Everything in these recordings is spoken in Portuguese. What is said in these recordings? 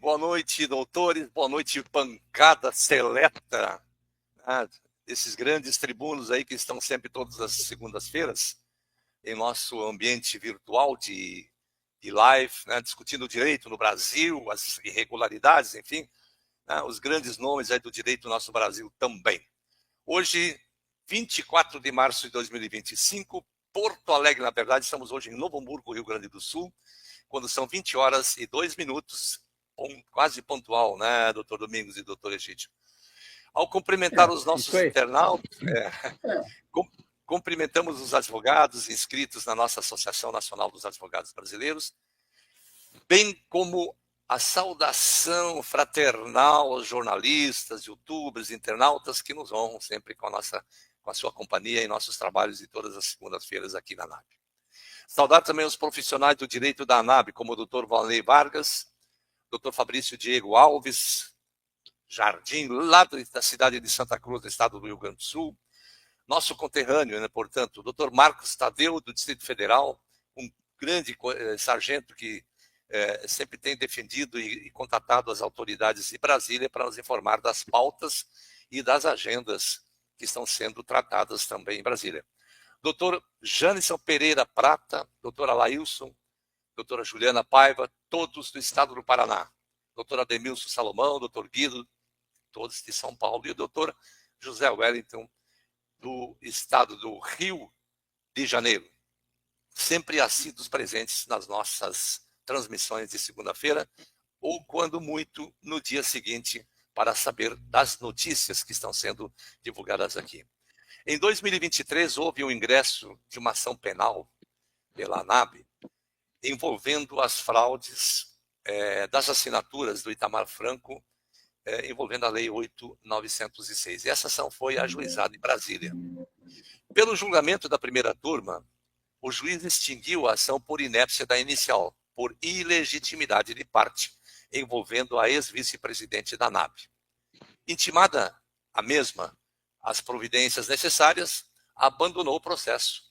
Boa noite, doutores, boa noite, bancada seleta, né, esses grandes tribunos aí que estão sempre todas as segundas-feiras em nosso ambiente virtual de live, né, discutindo o direito no Brasil, as irregularidades, enfim, né, os grandes nomes aí do direito do nosso Brasil também. Hoje, 24 de março de 2025, Porto Alegre, na verdade, estamos hoje em Novo Hamburgo, Rio Grande do Sul, quando são 20 horas e 2 minutos, quase pontual, né, doutor Domingos e doutor Egídio? Ao cumprimentar os nossos internautas, cumprimentamos os advogados inscritos na nossa Associação Nacional dos Advogados Brasileiros, bem como a saudação fraternal aos jornalistas, youtubers, internautas que nos honram sempre com a sua companhia em nossos trabalhos de todas as segundas-feiras aqui na ANAB. Saudar também os profissionais do direito da ANAB, como o doutor Valnei Vargas, doutor Fabrício Diego Alves Jardim, lá da cidade de Santa Cruz, do estado do Rio Grande do Sul, nosso conterrâneo, né, portanto, o doutor Marcos Tadeu, do Distrito Federal, um grande sargento que sempre tem defendido e contatado as autoridades de Brasília para nos informar das pautas e das agendas que estão sendo tratadas também em Brasília. Doutor Janison Pereira Prata, doutor Alailson, doutora Juliana Paiva, todos do estado do Paraná. Doutor Ademilson Salomão, doutor Guido, todos de São Paulo. E o doutor José Wellington, do estado do Rio de Janeiro. Sempre assíduos presentes nas nossas transmissões de segunda-feira, ou quando muito, no dia seguinte, para saber das notícias que estão sendo divulgadas aqui. Em 2023, houve o ingresso de uma ação penal pela ANAB, envolvendo as fraudes das assinaturas do Itamar Franco, envolvendo a Lei 8.906. E essa ação foi ajuizada em Brasília. Pelo julgamento da primeira turma, o juiz extinguiu a ação por inépcia da inicial, por ilegitimidade de parte, envolvendo a ex-vice-presidente da ANAB. Intimada a mesma as providências necessárias, abandonou o processo,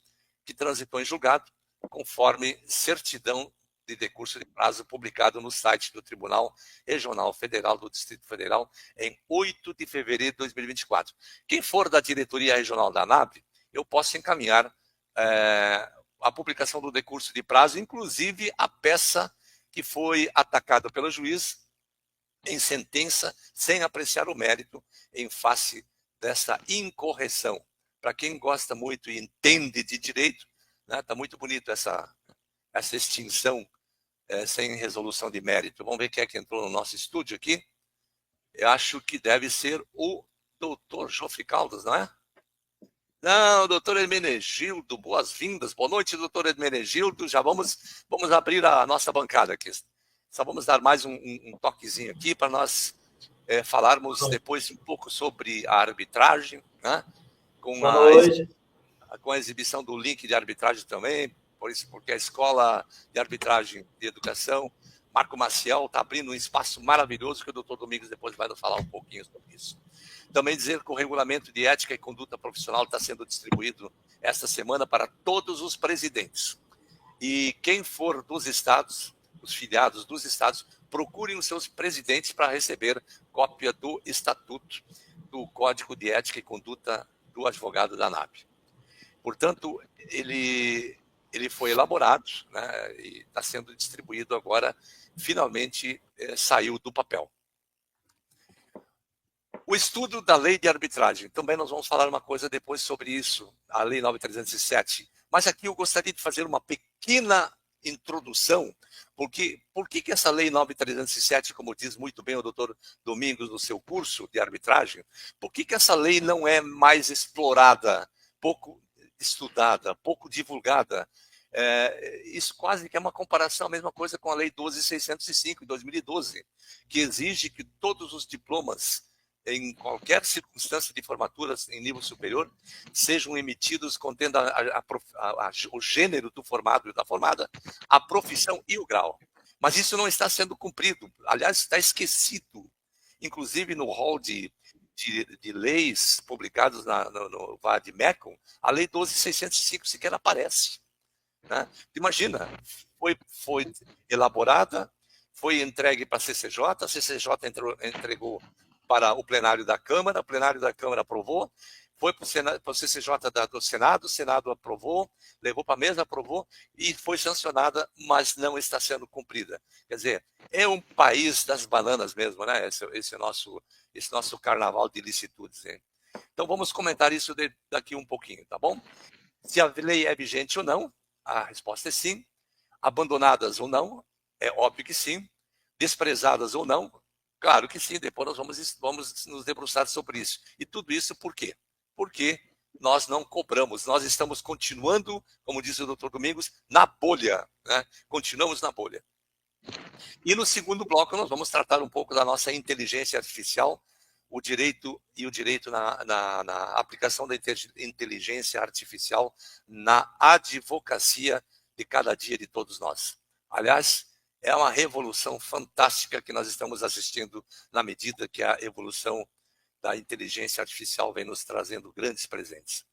que transitou em julgado, conforme certidão de decurso de prazo publicado no site do Tribunal Regional Federal do Distrito Federal em 8 de fevereiro de 2024. Quem for da diretoria regional da ANAB, eu posso encaminhar a publicação do decurso de prazo, inclusive a peça que foi atacada pelo juiz em sentença, sem apreciar o mérito em face dessa incorreção. Para quem gosta muito e entende de direito, né, tá muito bonito essa extinção sem resolução de mérito. Vamos ver quem é que entrou no nosso estúdio aqui. Eu acho que deve ser o doutor Joffre Caldas, não é? Não, doutor Hermenegildo, boas-vindas. Boa noite, doutor Hermenegildo. Já vamos abrir a nossa bancada aqui. Só vamos dar mais um toquezinho aqui para nós falarmos depois um pouco sobre a arbitragem, né? Com a exibição do link de arbitragem também, porque a Escola de Arbitragem de Educação, Marco Maciel, está abrindo um espaço maravilhoso que o doutor Domingos depois vai nos falar um pouquinho sobre isso. Também dizer que o regulamento de ética e conduta profissional está sendo distribuído esta semana para todos os presidentes. E quem for dos estados, os filiados dos estados, procurem os seus presidentes para receber cópia do Estatuto do Código de Ética e Conduta do advogado da ANAB. Portanto, ele foi elaborado, né, e está sendo distribuído agora, finalmente saiu do papel. O estudo da lei de arbitragem, também nós vamos falar uma coisa depois sobre isso, a lei 9.307, mas aqui eu gostaria de fazer uma pequena introdução, porque por que essa lei 9.307, como diz muito bem o doutor Domingos no seu curso de arbitragem, por que essa lei não é mais explorada, pouco estudada, pouco divulgada? Isso quase que é uma comparação, a mesma coisa com a lei 12.605, de 2012, que exige que todos os diplomas em qualquer circunstância de formatura em nível superior, sejam emitidos contendo o gênero do formado e da formada, a profissão e o grau. Mas isso não está sendo cumprido. Aliás, está esquecido. Inclusive, no rol de leis publicadas no VAD-MECOM, a Lei 12.605 sequer aparece. Né? Imagina, foi elaborada, foi entregue para a CCJ entregou para o plenário da Câmara, o plenário da Câmara aprovou, foi para o CCJ do Senado, o Senado aprovou, levou para a mesa, aprovou, e foi sancionada, mas não está sendo cumprida. Quer dizer, é um país das bananas mesmo, né? Esse nosso carnaval de ilicitudes. Hein? Então vamos comentar isso daqui um pouquinho, tá bom? Se a lei é vigente ou não, a resposta é sim. Abandonadas ou não, é óbvio que sim. Desprezadas ou não, claro que sim. Depois nós vamos nos debruçar sobre isso. E tudo isso por quê? Porque nós não cobramos, nós estamos continuando, como diz o doutor Domingos, na bolha. Né? Continuamos na bolha. E no segundo bloco nós vamos tratar um pouco da nossa inteligência artificial, o direito na aplicação da inteligência artificial na advocacia de cada dia de todos nós. Aliás, é uma revolução fantástica que nós estamos assistindo na medida que a evolução da inteligência artificial vem nos trazendo grandes presentes.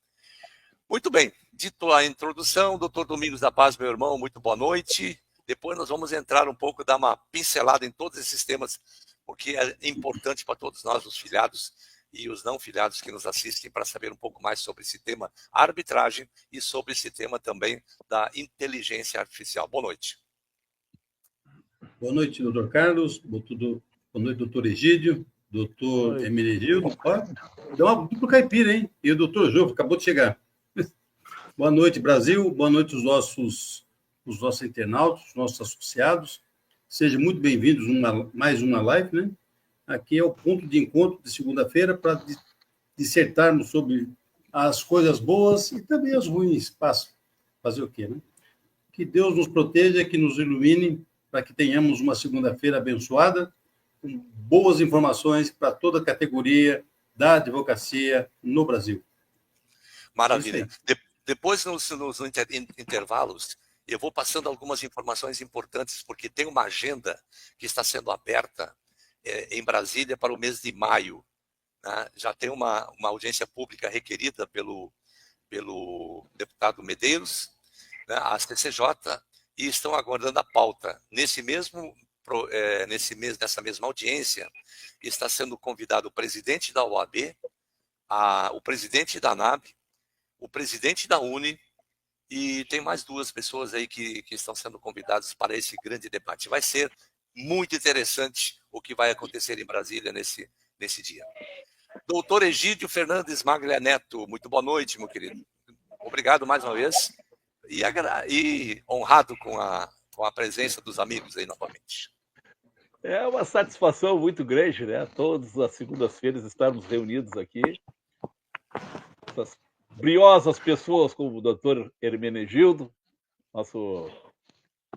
Muito bem, dito a introdução, doutor Domingos da Paz, meu irmão, muito boa noite. Depois nós vamos entrar um pouco, dar uma pincelada em todos esses temas, porque é importante para todos nós, os filiados e os não filiados que nos assistem, para saber um pouco mais sobre esse tema arbitragem e sobre esse tema também da inteligência artificial. Boa noite. Boa noite, doutor Carlos. Boa noite, doutor Egídio, doutor Hermenegildo. Deu uma dupla caipira, hein? E o doutor Jô, acabou de chegar. Boa noite, Brasil. Boa noite, os nossos internautas, os nossos associados. Sejam muito bem-vindos a mais uma live, né? Aqui é o ponto de encontro de segunda-feira para dissertarmos sobre as coisas boas e também as ruins. Fazer o quê, né? Que Deus nos proteja, que nos ilumine, para que tenhamos uma segunda-feira abençoada, com boas informações para toda a categoria da advocacia no Brasil. Maravilha. Depois, nos intervalos, eu vou passando algumas informações importantes, porque tem uma agenda que está sendo aberta em Brasília para o mês de maio. Né? Já tem uma audiência pública requerida pelo deputado Medeiros, né, a CCJ, e estão aguardando a pauta. Nessa mesma audiência, está sendo convidado o presidente da OAB, o presidente da ANAB, o presidente da UNE, e tem mais duas pessoas aí que estão sendo convidadas para esse grande debate. Vai ser muito interessante o que vai acontecer em Brasília nesse dia. Doutor Egídio Fernandes Maglia Neto, muito boa noite, meu querido. Obrigado mais uma vez e honrado com a presença dos amigos aí novamente. É uma satisfação muito grande, né? Todas as segundas-feiras estarmos reunidos aqui. Essas briosas pessoas como o doutor Hermenegildo, nosso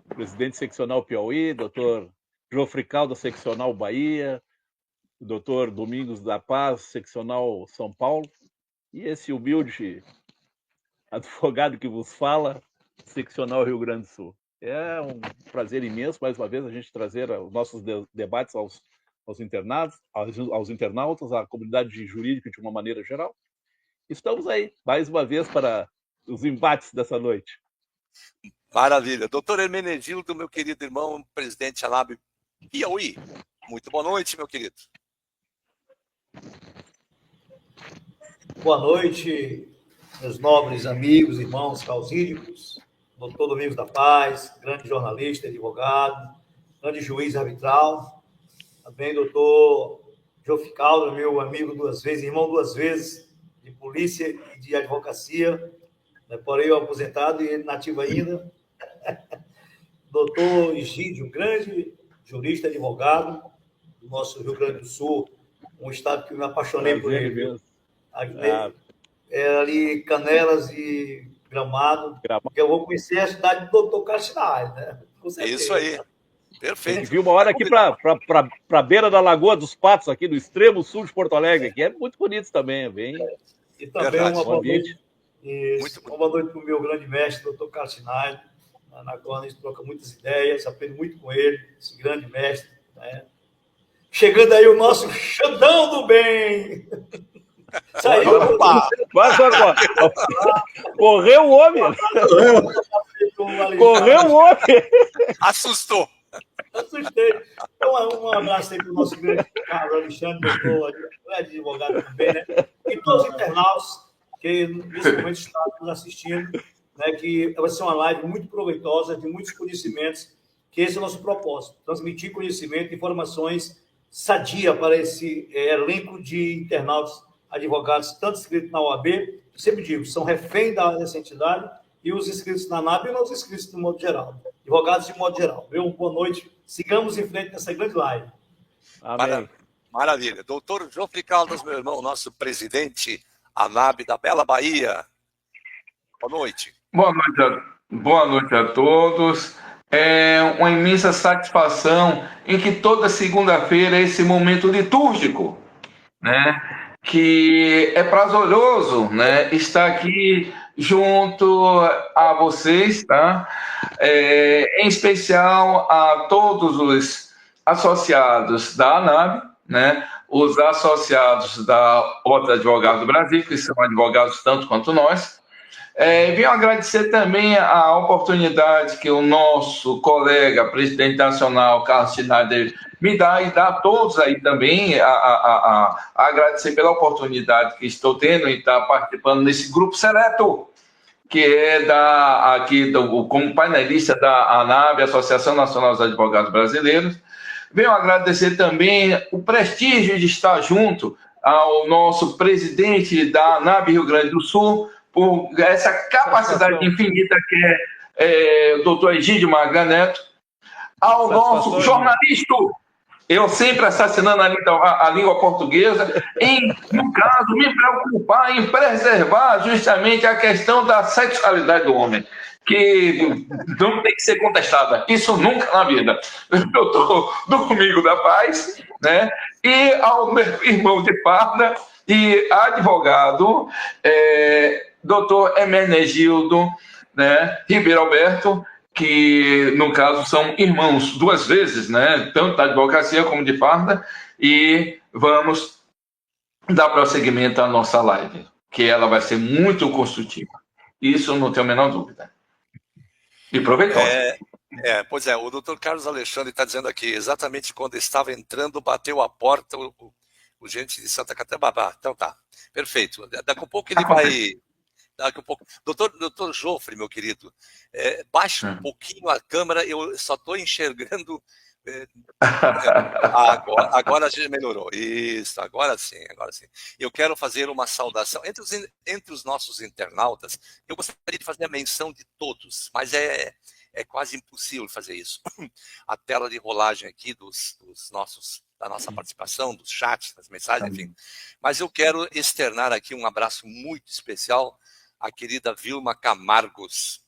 presidente seccional Piauí, doutor Jofre Calda, seccional Bahia, o doutor Domingos da Paz, seccional São Paulo, e esse humilde advogado que vos fala, seccional Rio Grande do Sul. É um prazer imenso, mais uma vez, a gente trazer os nossos debates aos internados, aos internautas, à comunidade jurídica de uma maneira geral. Estamos aí, mais uma vez, para os embates dessa noite. Maravilha. Doutor Hermenegildo, meu querido irmão, presidente Alab Piauí. Muito boa noite, meu querido. Boa noite, meus nobres amigos, irmãos causídicos, doutor Domingos da Paz, grande jornalista, advogado, grande juiz arbitral, também doutor Jofre Calda, meu amigo duas vezes, irmão duas vezes, de polícia e de advocacia, né? Porém eu aposentado e nativo ainda. Doutor Egídio, grande jurista, advogado do nosso Rio Grande do Sul, um estado que eu me apaixonei por ele. Mesmo. Ali Canelas e Gramado, que eu vou conhecer a cidade do doutor Caxinai, né? É isso aí. A Perfeito. gente viu uma hora aqui para a beira da Lagoa dos Patos, aqui no extremo sul de Porto Alegre, que é muito bonito também, é bem... E também Verdade. uma boa ambiente. noite. Isso, Muito uma boa noite para o meu grande mestre, doutor Carlos Schneider, na qual a gente troca muitas ideias, aprendo muito com ele, esse grande mestre. Né? Chegando aí o nosso Xandão do Bem! Saiu! Opa! Correu o homem! Correu o homem! Assustou. Assustei. Então, um abraço aí para o nosso grande Carlos Alexandre, doutor, advogado também, né? E todos os internautas que nesse momento estão nos assistindo, né? Que vai ser uma live muito proveitosa, de muitos conhecimentos, que esse é o nosso propósito, transmitir conhecimento e informações sadia para esse elenco de internautas advogados, tanto inscritos na OAB, sempre digo, são refém dessa entidade, e os inscritos na ANAB e os inscritos de modo geral. Advogados de modo geral. Boa noite. Sigamos em frente nessa grande live. Amém. Maravilha. Doutor Jofre Caldas, meu irmão, nosso presidente ANAB da Bela Bahia. Boa noite. Boa noite a todos. É uma imensa satisfação em que toda segunda-feira é esse momento litúrgico, né? Que é prazeroso, né? Estar aqui junto a vocês, tá? Em especial a todos os associados da ANAB, né? Os associados da Ordem dos Advogados do Brasil, que são advogados tanto quanto nós. Venho agradecer também a oportunidade que o nosso colega, presidente nacional, Carlos Schneider, me dá e dá a todos aí também a agradecer pela oportunidade que estou tendo em estar participando nesse grupo seleto, que é como painelista da ANAB, Associação Nacional dos Advogados Brasileiros. Venho agradecer também o prestígio de estar junto ao nosso presidente da ANAB Rio Grande do Sul, por essa capacidade infinita que é o doutor Egídio Maga Neto, ao nosso jornalista, eu sempre assassinando a língua portuguesa, no caso, me preocupar em preservar justamente a questão da sexualidade do homem, que não tem que ser contestada, isso nunca na vida. Doutor Domingo da Paz, né? E ao meu irmão de farda e advogado, doutor Hermenegildo, né, Ribeiro Alberto, que, no caso, são irmãos duas vezes, né, tanto da advocacia como de farda, e vamos dar prosseguimento à nossa live, que ela vai ser muito construtiva. Isso não tenho a menor dúvida. E proveitosa. Pois é, o doutor Carlos Alexandre está dizendo aqui, exatamente quando estava entrando, bateu a porta o gente de Santa Catarina. Então tá, perfeito. Daqui a pouco ele vai... Daqui a pouco. Doutor Jofre, meu querido, baixe um pouquinho a câmera, eu só estou enxergando. Agora já melhorou. Isso, agora sim, agora sim. Eu quero fazer uma saudação. Entre os nossos internautas, eu gostaria de fazer a menção de todos, mas é quase impossível fazer isso. A tela de rolagem aqui da nossa participação, dos chats, das mensagens, enfim. Mas eu quero externar aqui um abraço muito especial à querida Vilma Camargos,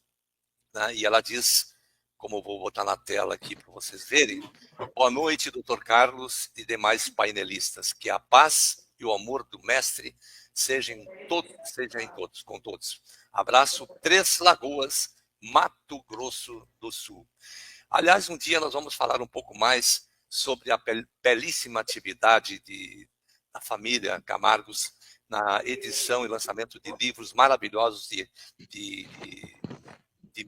né? E ela diz, como eu vou botar na tela aqui para vocês verem: boa noite, doutor Carlos e demais painelistas, que a paz e o amor do mestre sejam com todos. Abraço, Três Lagoas, Mato Grosso do Sul. Aliás, um dia nós vamos falar um pouco mais sobre a belíssima atividade da família Camargos na edição e lançamento de livros maravilhosos de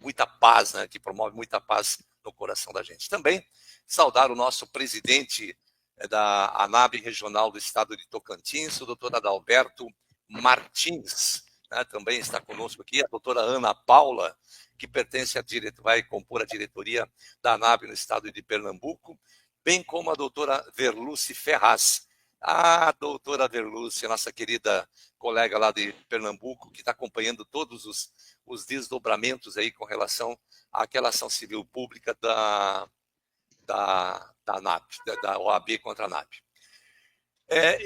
muita paz, né, que promove muita paz no coração da gente. Também saudar o nosso presidente da ANAB Regional do Estado de Tocantins, o doutor Adalberto Martins, né, também está conosco aqui, a doutora Ana Paula, que vai compor a diretoria da ANAB no estado de Pernambuco, bem como a doutora Verluce Ferraz. A doutora Verluce, nossa querida colega lá de Pernambuco, que está acompanhando todos os desdobramentos aí com relação àquela ação civil pública da ANAB, da OAB contra a ANAB.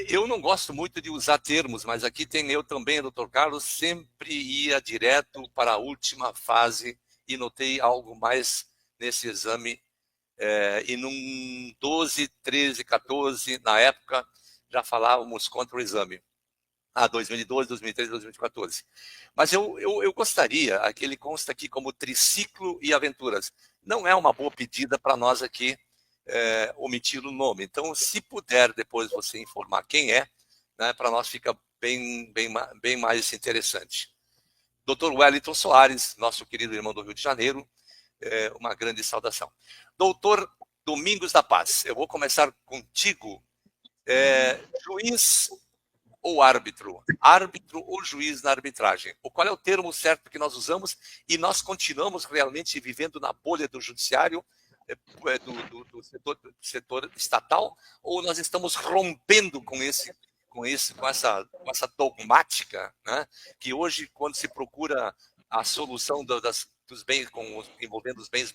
Eu não gosto muito de usar termos, mas aqui tem eu também, doutor Carlos, sempre ia direto para a última fase e notei algo mais nesse exame E num 12, 13, 14, na época, já falávamos contra o exame. 2012, 2013, 2014. Mas eu gostaria, aqui ele consta aqui como triciclo e aventuras. Não é uma boa pedida para nós aqui omitir o nome. Então, se puder depois você informar quem é, né, para nós fica bem mais interessante. Dr. Wellington Soares, nosso querido irmão do Rio de Janeiro, uma grande saudação. Doutor Domingos da Paz, eu vou começar contigo. Juiz ou árbitro? Árbitro ou juiz na arbitragem? Qual é o termo certo que nós usamos? E nós continuamos realmente vivendo na bolha do judiciário, do setor estatal, ou nós estamos rompendo com essa dogmática, né? Que hoje, quando se procura a solução dos bens envolvendo os bens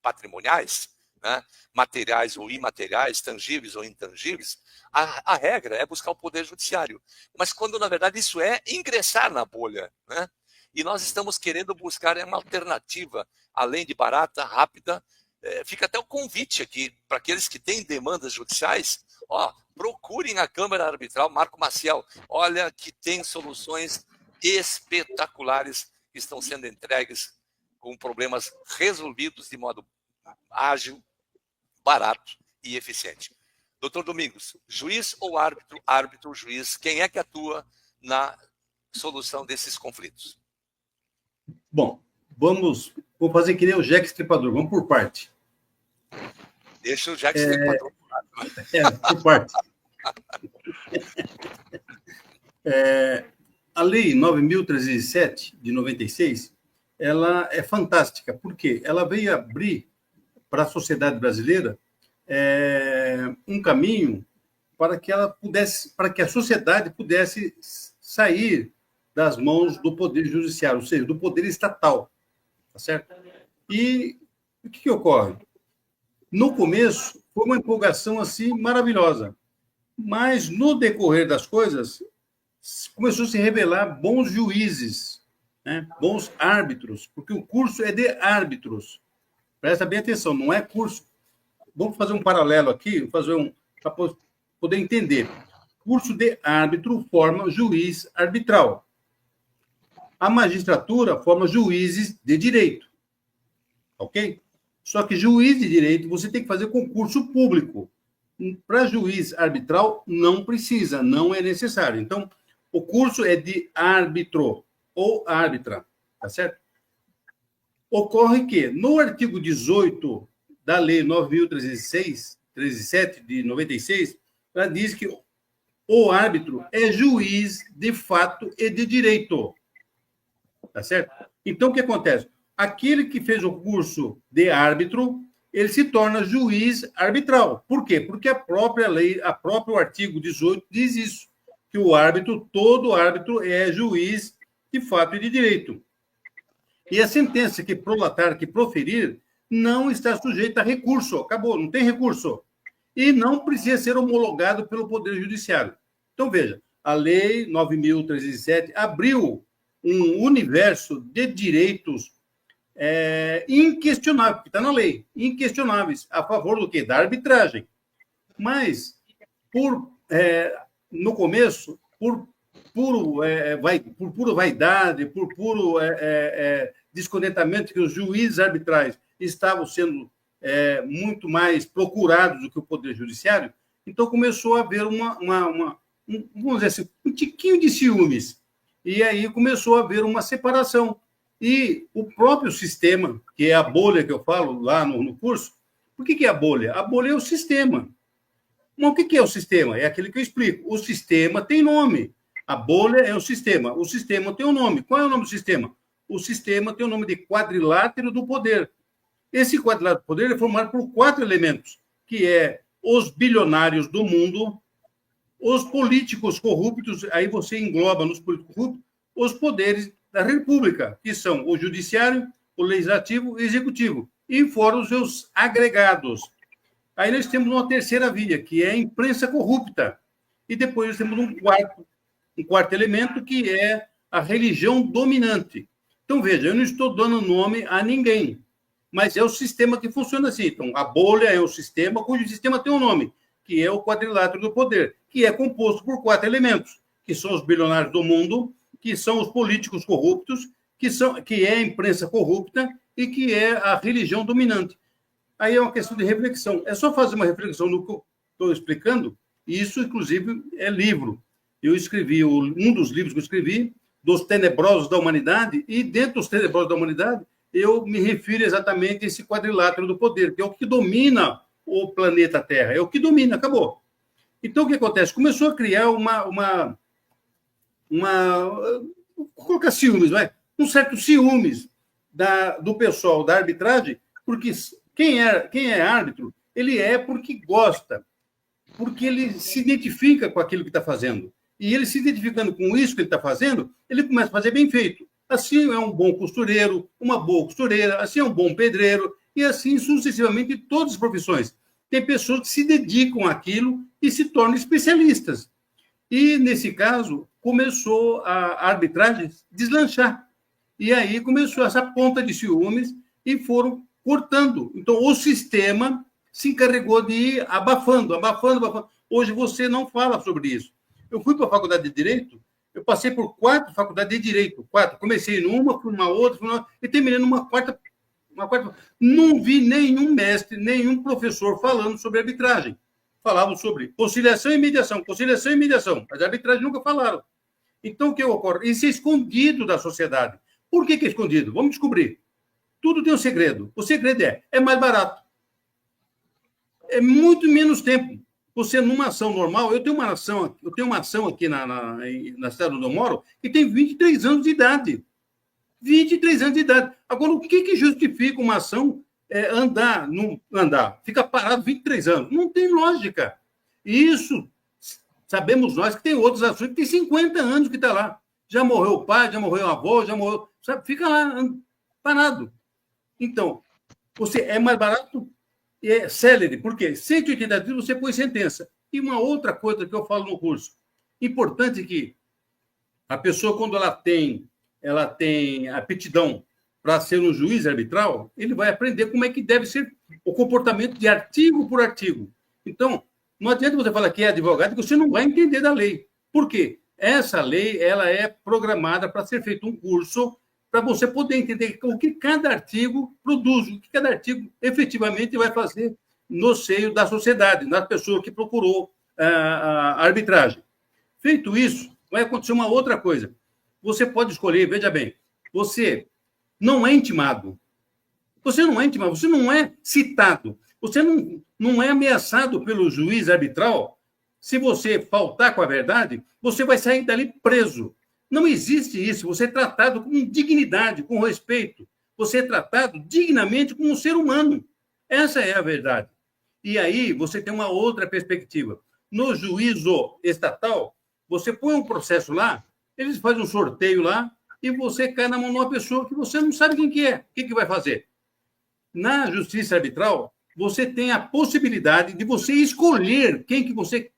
patrimoniais, né, materiais ou imateriais, tangíveis ou intangíveis, a regra é buscar o poder judiciário. Mas quando, na verdade, isso é ingressar na bolha, né? E nós estamos querendo buscar uma alternativa, além de barata, rápida. Fica até o convite aqui para aqueles que têm demandas judiciais, procurem a Câmara Arbitral Marco Maciel. Olha que tem soluções espetaculares que estão sendo entregues com problemas resolvidos de modo ágil, barato e eficiente. Doutor Domingos, juiz ou árbitro? Árbitro ou juiz? Quem é que atua na solução desses conflitos? Bom, vamos fazer que nem o Jack Stripador, vamos por parte. Deixa o Jack Stripador. Por parte. A Lei 9.307, de 96, ela é fantástica, porque ela veio abrir para a sociedade brasileira um caminho para que a sociedade pudesse sair das mãos do poder judiciário, ou seja, do poder estatal, tá certo? E o que ocorre? No começo foi uma empolgação assim maravilhosa, mas no decorrer das coisas começou a se revelar bons juízes, né? Bons árbitros, porque o curso é de árbitros. Presta bem atenção, não é curso. Vamos fazer um paralelo aqui, para poder entender. Curso de árbitro forma juiz arbitral. A magistratura forma juízes de direito. Ok? Só que juiz de direito você tem que fazer concurso público. Para juiz arbitral, não precisa, não é necessário. Então, o curso é de árbitro ou árbitra, tá certo? Ocorre que, no artigo 18 da Lei 9.307, de 96, ela diz que o árbitro é juiz de fato e de direito. Tá certo? Então, o que acontece? Aquele que fez o curso de árbitro, ele se torna juiz arbitral. Por quê? Porque a própria lei, o próprio artigo 18 diz isso, que todo árbitro é juiz de fato e de direito. E a sentença que prolatar, que proferir, não está sujeita a recurso. Acabou, não tem recurso. E não precisa ser homologado pelo Poder Judiciário. Então, veja, a Lei 9.307 abriu um universo de direitos inquestionáveis, porque está na lei, inquestionáveis, a favor do quê? Da arbitragem. Mas, no começo, por pura vaidade, por puro descontentamento que os juízes arbitrais estavam sendo muito mais procurados do que o Poder Judiciário, então começou a haver vamos dizer assim, um tiquinho de ciúmes. E aí começou a haver uma separação. E o próprio sistema, que é a bolha que eu falo lá no curso, por que é a bolha? A bolha é o sistema. Mas o que é o sistema? É aquele que eu explico. O sistema tem nome. A bolha é o sistema. O sistema tem um nome. Qual é o nome do sistema? O sistema tem o nome de quadrilátero do poder. Esse quadrilátero do poder é formado por 4 elementos, que é os bilionários do mundo, os políticos corruptos, aí você engloba nos políticos corruptos, os poderes da República, que são o judiciário, o legislativo e o executivo, e fora os seus agregados. Aí nós temos uma terceira via, que é a imprensa corrupta. E depois nós temos um quarto elemento, que é a religião dominante. Então, veja, eu não estou dando nome a ninguém. mas é o sistema que funciona assim. Então, a bolha é um sistema cujo sistema tem um nome, que é o quadrilátero do poder, que é composto por 4 elementos, que são os bilionários do mundo, que são os políticos corruptos, que é a imprensa corrupta e que é a religião dominante. Aí é uma questão de reflexão. É só fazer uma reflexão no que eu estou explicando, e isso, inclusive, é livro. Eu escrevi, um dos livros que eu escrevi, Dos Tenebrosos da Humanidade, e dentro dos Tenebrosos da Humanidade, eu me refiro exatamente a esse quadrilátero do poder, que é o que domina o planeta Terra, é o que domina, acabou. Então, o que acontece? Começou a criar vou colocar ciúmes, vai? Um certo ciúmes do pessoal da arbitragem, porque quem é árbitro, ele é porque gosta, porque ele se identifica com aquilo que está fazendo. E ele se identificando com isso que ele está fazendo, ele começa a fazer bem feito. Assim é um bom costureiro, uma boa costureira, assim é um bom pedreiro, e assim sucessivamente em todas as profissões. Tem pessoas que se dedicam àquilo e se tornam especialistas. E, nesse caso, começou a arbitragem deslanchar. E aí começou essa ponta de ciúmes e foram cortando. Então, o sistema se encarregou de ir abafando. Hoje você não fala sobre isso. Eu fui para a faculdade de Direito, eu passei por 4 faculdades de Direito. 4. Comecei numa, fui numa outra, e terminei numa quarta. Não vi nenhum mestre, nenhum professor falando sobre arbitragem. Falavam sobre conciliação e mediação, mas a arbitragem nunca falaram. Então, o que ocorre? Isso é escondido da sociedade. Por que é escondido? Vamos descobrir. Tudo tem um segredo. O segredo é mais barato. É muito menos tempo. Você, numa ação normal, eu tenho uma ação aqui na cidade onde eu moro que tem 23 anos de idade. 23 anos de idade. Agora, o que justifica uma ação fica parado 23 anos? Não tem lógica. Isso, sabemos nós que tem outras ações que tem 50 anos que está lá. Já morreu o pai, já morreu a avó, já morreu... Sabe? Fica lá, parado. Então, você é mais barato e é célere. Por quê? 180 dias você põe sentença. E uma outra coisa que eu falo no curso. Importante que a pessoa, quando ela tem aptidão para ser um juiz arbitral, ele vai aprender como é que deve ser o comportamento de artigo por artigo. Então, não adianta você falar que é advogado, que você não vai entender da lei. Por quê? Essa lei ela é programada para ser feito um curso para você poder entender o que cada artigo produz, o que cada artigo efetivamente vai fazer no seio da sociedade, na pessoa que procurou a arbitragem. Feito isso, vai acontecer uma outra coisa. Você pode escolher, veja bem, você não é intimado. Você não é intimado, você não é citado. Você não é ameaçado pelo juiz arbitral. Se você faltar com a verdade, você vai sair dali preso. Não existe isso. Você é tratado com dignidade, com respeito. Você é tratado dignamente como um ser humano. Essa é a verdade. E aí você tem uma outra perspectiva. No juízo estatal, você põe um processo lá, eles fazem um sorteio lá, e você cai na mão de uma pessoa que você não sabe quem que é. O que vai fazer? Na justiça arbitral, você tem a possibilidade de você escolher quem que você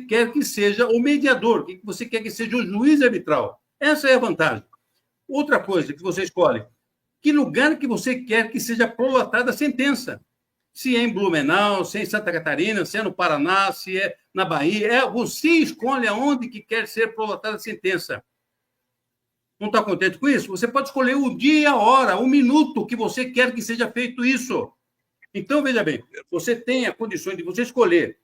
quer que seja o mediador, quem que você quer que seja o juiz arbitral. Essa é a vantagem. Outra coisa que você escolhe, que lugar que você quer que seja prolatada a sentença. Se é em Blumenau, se é em Santa Catarina, se é no Paraná, se é na Bahia. Você escolhe aonde que quer ser prolatada a sentença. Não está contente com isso? Você pode escolher o dia, a hora, o minuto que você quer que seja feito isso. Então, veja bem, você tem a condição de você escolher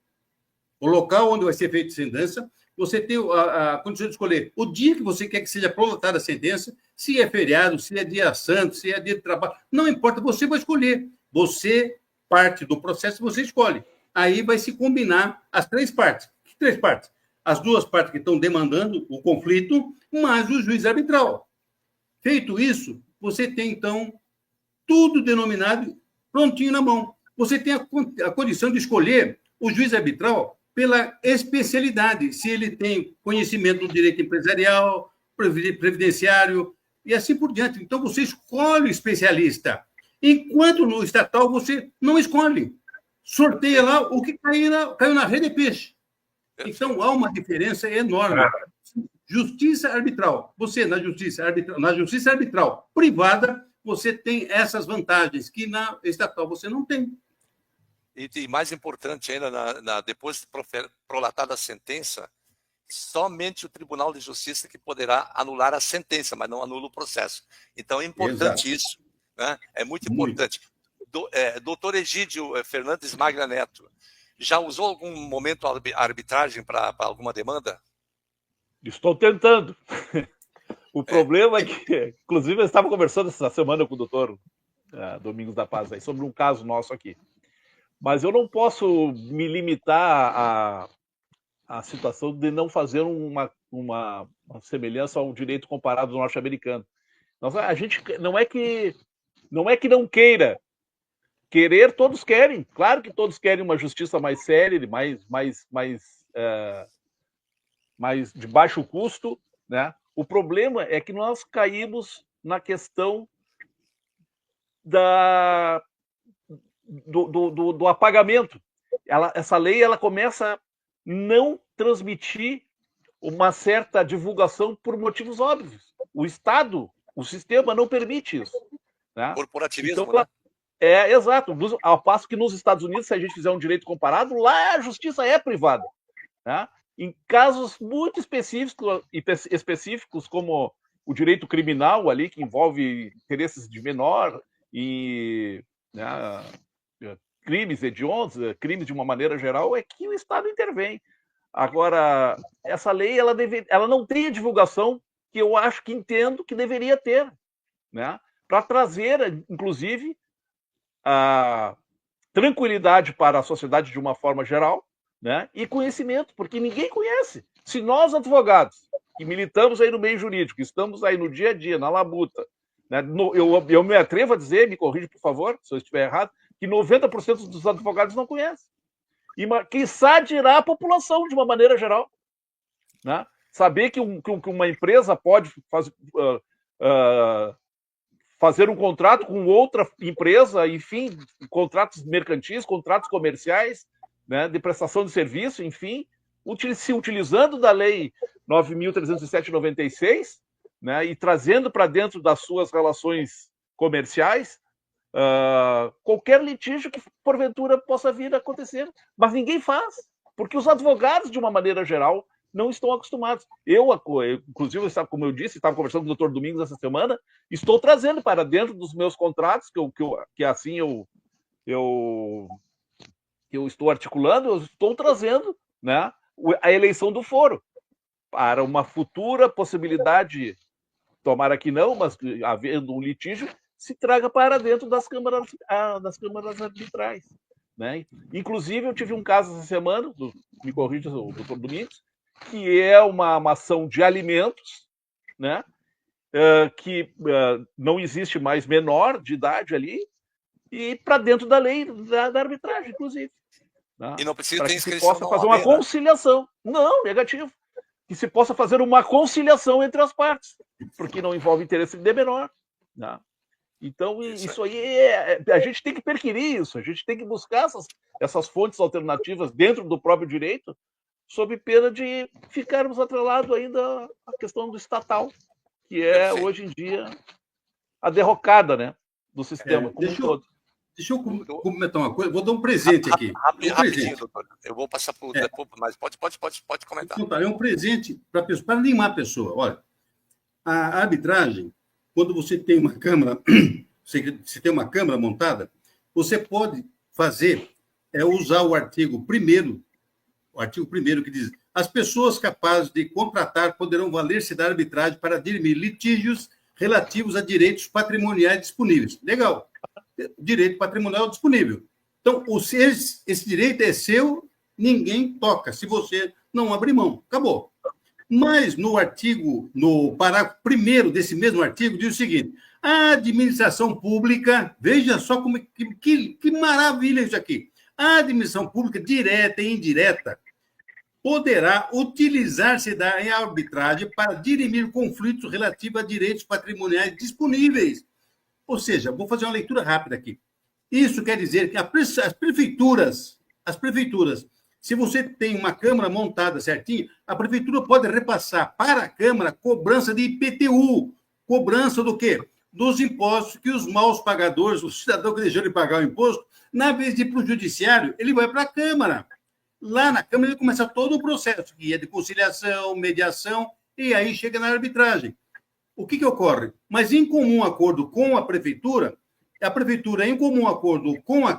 o local onde vai ser feita a sentença, você tem a condição de escolher o dia que você quer que seja prolatada a sentença, se é feriado, se é dia santo, se é dia de trabalho, não importa, você vai escolher. Você, parte do processo, você escolhe. Aí vai se combinar as 3 partes. Que 3 partes? As 2 partes que estão demandando o conflito, mais o juiz arbitral. Feito isso, você tem, então, tudo denominado prontinho na mão. Você tem a condição de escolher o juiz arbitral pela especialidade, se ele tem conhecimento do direito empresarial, previdenciário, e assim por diante. Então, você escolhe o especialista. Enquanto no estatal, você não escolhe. Sorteia lá o que caiu na rede de peixe. Então, há uma diferença enorme. Justiça arbitral. Você, na justiça arbitral privada, você tem essas vantagens que na estatal você não tem. E mais importante ainda, depois de prolatada a sentença, somente o Tribunal de Justiça que poderá anular a sentença, mas não anula o processo. Então é importante isso, né? É muito importante. Doutor Egídio Fernandes Magna Neto, já usou algum momento a arbitragem para alguma demanda? Estou tentando. O problema é que, inclusive, eu estava conversando essa semana com o doutor Domingos da Paz aí, sobre um caso nosso aqui. Mas eu não posso me limitar à situação de não fazer uma semelhança ao direito comparado norte-americano. A gente não é que não queira. Querer, todos querem. Claro que todos querem uma justiça mais séria, mais de baixo custo, né? O problema é que nós caímos na questão do apagamento. Essa lei ela começa a não transmitir uma certa divulgação por motivos óbvios. O Estado, o sistema não permite isso. Né? Corporativismo, então, né? Exato. Ao passo que nos Estados Unidos, se a gente fizer um direito comparado, lá a justiça é privada. Né? Em casos muito específicos, como o direito criminal ali, que envolve interesses de menor e crimes hediondos, crimes de uma maneira geral, é que o Estado intervém. Agora, essa lei ela não tem a divulgação que eu acho que entendo que deveria ter, né? Para trazer, inclusive, a tranquilidade para a sociedade de uma forma geral, né? E conhecimento, porque ninguém conhece. Se nós, advogados, que militamos aí no meio jurídico, estamos aí no dia a dia, na labuta, né? Eu me atrevo a dizer, me corrija, por favor, se eu estiver errado, que 90% dos advogados não conhecem. E quiçá dirá a população, de uma maneira geral. Né? Saber que uma empresa pode fazer um contrato com outra empresa, enfim, contratos mercantis, contratos comerciais, né, de prestação de serviço, enfim, se utilizando da Lei 9.307/96, né, e trazendo para dentro das suas relações comerciais qualquer litígio que, porventura, possa vir a acontecer. Mas ninguém faz, porque os advogados, de uma maneira geral, não estão acostumados. Eu inclusive, como eu disse, estava conversando com o doutor Domingos essa semana, estou trazendo para dentro dos meus contratos, que assim eu estou articulando, eu estou trazendo, né, a eleição do foro para uma futura possibilidade, tomara que não, mas havendo um litígio, se traga para dentro das câmaras arbitrais. Né? Inclusive, eu tive um caso essa semana, me corrija o doutor Domingos, que é uma ação de alimentos, né? Que não existe mais menor de idade ali, e para dentro da lei da arbitragem, inclusive. Né? E não precisa ter inscrição. Que se possa fazer uma conciliação. Não, negativo. Que se possa fazer uma conciliação entre as partes, porque não envolve interesse de menor. Né? Então, isso aí, a gente tem que perquirir isso, a gente tem que buscar essas fontes alternativas dentro do próprio direito, sob pena de ficarmos atrelados ainda à questão do estatal, que é, hoje em dia, a derrocada, né, do sistema como um todo. Deixa eu comentar uma coisa, vou dar um presente aqui. Rapidinho, doutor. Eu vou passar para o depois, mas pode comentar. Então, é um presente para animar a pessoa. Olha, a arbitragem, quando você tem uma câmara, você tem uma câmara montada, você pode fazer, usar o artigo 1º que diz: as pessoas capazes de contratar poderão valer-se da arbitragem para dirimir litígios relativos a direitos patrimoniais disponíveis. Legal. Direito patrimonial disponível. Então, esse direito é seu, ninguém toca, se você não abrir mão. Acabou. Mas no parágrafo 1º desse mesmo artigo, diz o seguinte: a administração pública, veja só que maravilha isso aqui, a administração pública, direta e indireta, poderá utilizar-se da arbitragem para dirimir conflitos relativos a direitos patrimoniais disponíveis. Ou seja, vou fazer uma leitura rápida aqui. Isso quer dizer que as prefeituras, se você tem uma câmara montada certinho, a prefeitura pode repassar para a Câmara cobrança de IPTU. Cobrança do quê? dos impostos que os maus pagadores, o cidadão que deixou de pagar o imposto, na vez de ir para o judiciário, ele vai para a Câmara. Lá na Câmara ele começa todo o processo, que é de conciliação, mediação, e aí chega na arbitragem. O que ocorre? Mas em comum acordo com a Prefeitura, em comum acordo com a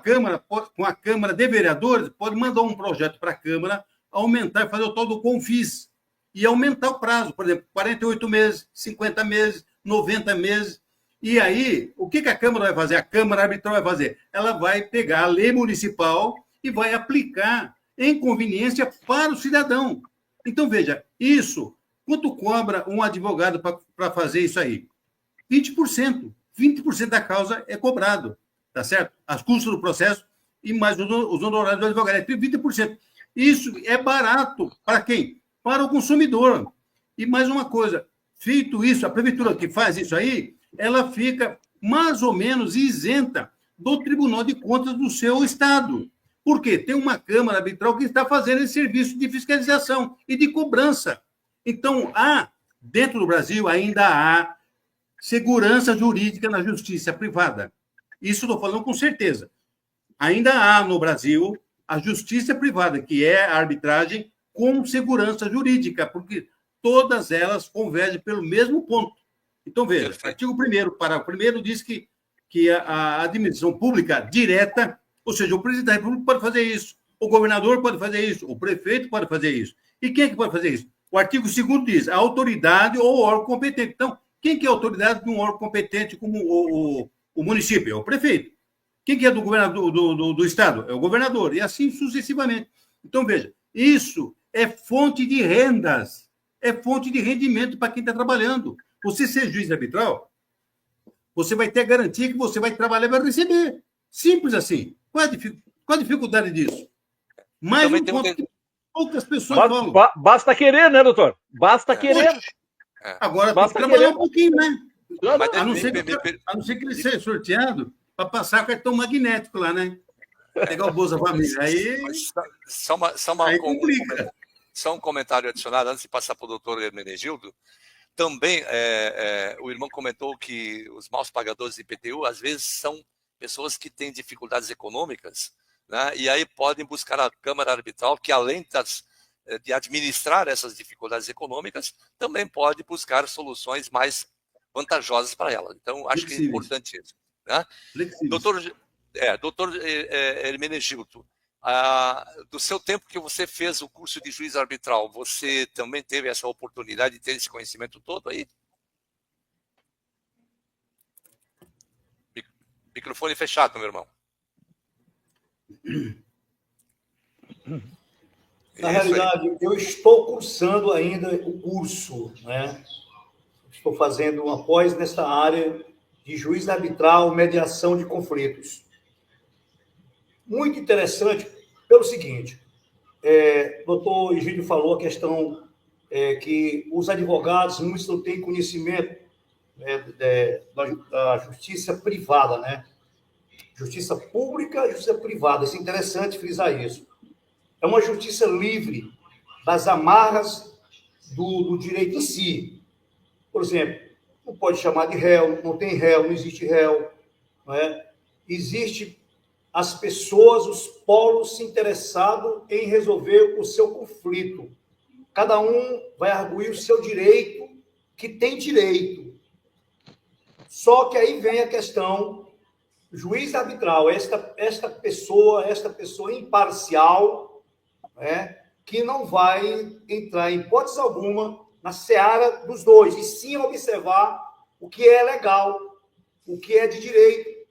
Câmara de Vereadores, pode mandar um projeto para a Câmara, aumentar, fazer o tal do Confis, e aumentar o prazo, por exemplo, 48 meses, 50 meses, 90 meses. E aí, o que a Câmara vai fazer? A Câmara Arbitral vai fazer? Ela vai pegar a lei municipal e vai aplicar em conveniência para o cidadão. Então, veja, isso, quanto cobra um advogado para fazer isso aí? 20%. 20% da causa é cobrado, tá certo? As custas do processo e mais os honorários do advogado. É 20%. Isso é barato para quem? Para o consumidor. E mais uma coisa, feito isso, a prefeitura que faz isso aí, ela fica mais ou menos isenta do Tribunal de Contas do seu estado. Por quê? Tem uma Câmara Arbitral que está fazendo esse serviço de fiscalização e de cobrança. Então, dentro do Brasil, ainda há segurança jurídica na justiça privada. Isso estou falando com certeza. Ainda há no Brasil a justiça privada, que é a arbitragem com segurança jurídica, porque todas elas convergem pelo mesmo ponto. Então, veja, artigo 1º, parágrafo 1º, diz que a administração pública direta, ou seja, o presidente da República pode fazer isso, o governador pode fazer isso, o prefeito pode fazer isso. E quem é que pode fazer isso? O artigo 2º diz a autoridade ou o órgão competente. Então, quem que é a autoridade de um órgão competente como o município? É o prefeito. Quem que é do governador do estado? É o governador. E assim sucessivamente. Então, veja, isso é fonte de rendas, é fonte de rendimento para quem está trabalhando. Você ser juiz arbitral, você vai ter a garantia que você vai trabalhar e vai receber. Simples assim. Qual a dificuldade disso? Mais um ponto que poucas pessoas falam. Basta querer, né, doutor? Basta querer. Agora tem que trabalhar um pouquinho, né? A não ser que ele seja sorteado para passar cartão magnético lá, né? Pegar o Bolsa Família. Aí complica. Só um comentário adicionado, antes de passar para o doutor Hermenegildo. Também, o irmão comentou que os maus pagadores de IPTU, às vezes, são pessoas que têm dificuldades econômicas, né? E aí podem buscar a Câmara Arbitral, que além de administrar essas dificuldades econômicas, também pode buscar soluções mais vantajosas para ela. Então, acho que é importante isso. Né? Doutor Hermenegildo, do seu tempo que você fez o curso de juiz arbitral, você também teve essa oportunidade de ter esse conhecimento todo aí? Microfone fechado, meu irmão. Na realidade, eu estou cursando ainda o curso, né? Estou fazendo uma pós nesta área de juiz arbitral, mediação de conflitos. Muito interessante pelo seguinte, o doutor Egídio falou a questão que os advogados muitos não têm conhecimento da justiça privada, né? Justiça pública e justiça privada. Isso é interessante frisar isso. É uma justiça livre das amarras do direito em si. Por exemplo, não pode chamar de réu, não tem réu, não existe réu. Não é? Existe as pessoas, os polos interessados em resolver o seu conflito. Cada um vai arguir o seu direito, que tem direito. Só que aí vem a questão, juiz arbitral, esta pessoa imparcial, né, que não vai entrar em hipótese alguma na seara dos dois, e sim observar o que é legal, o que é de direito,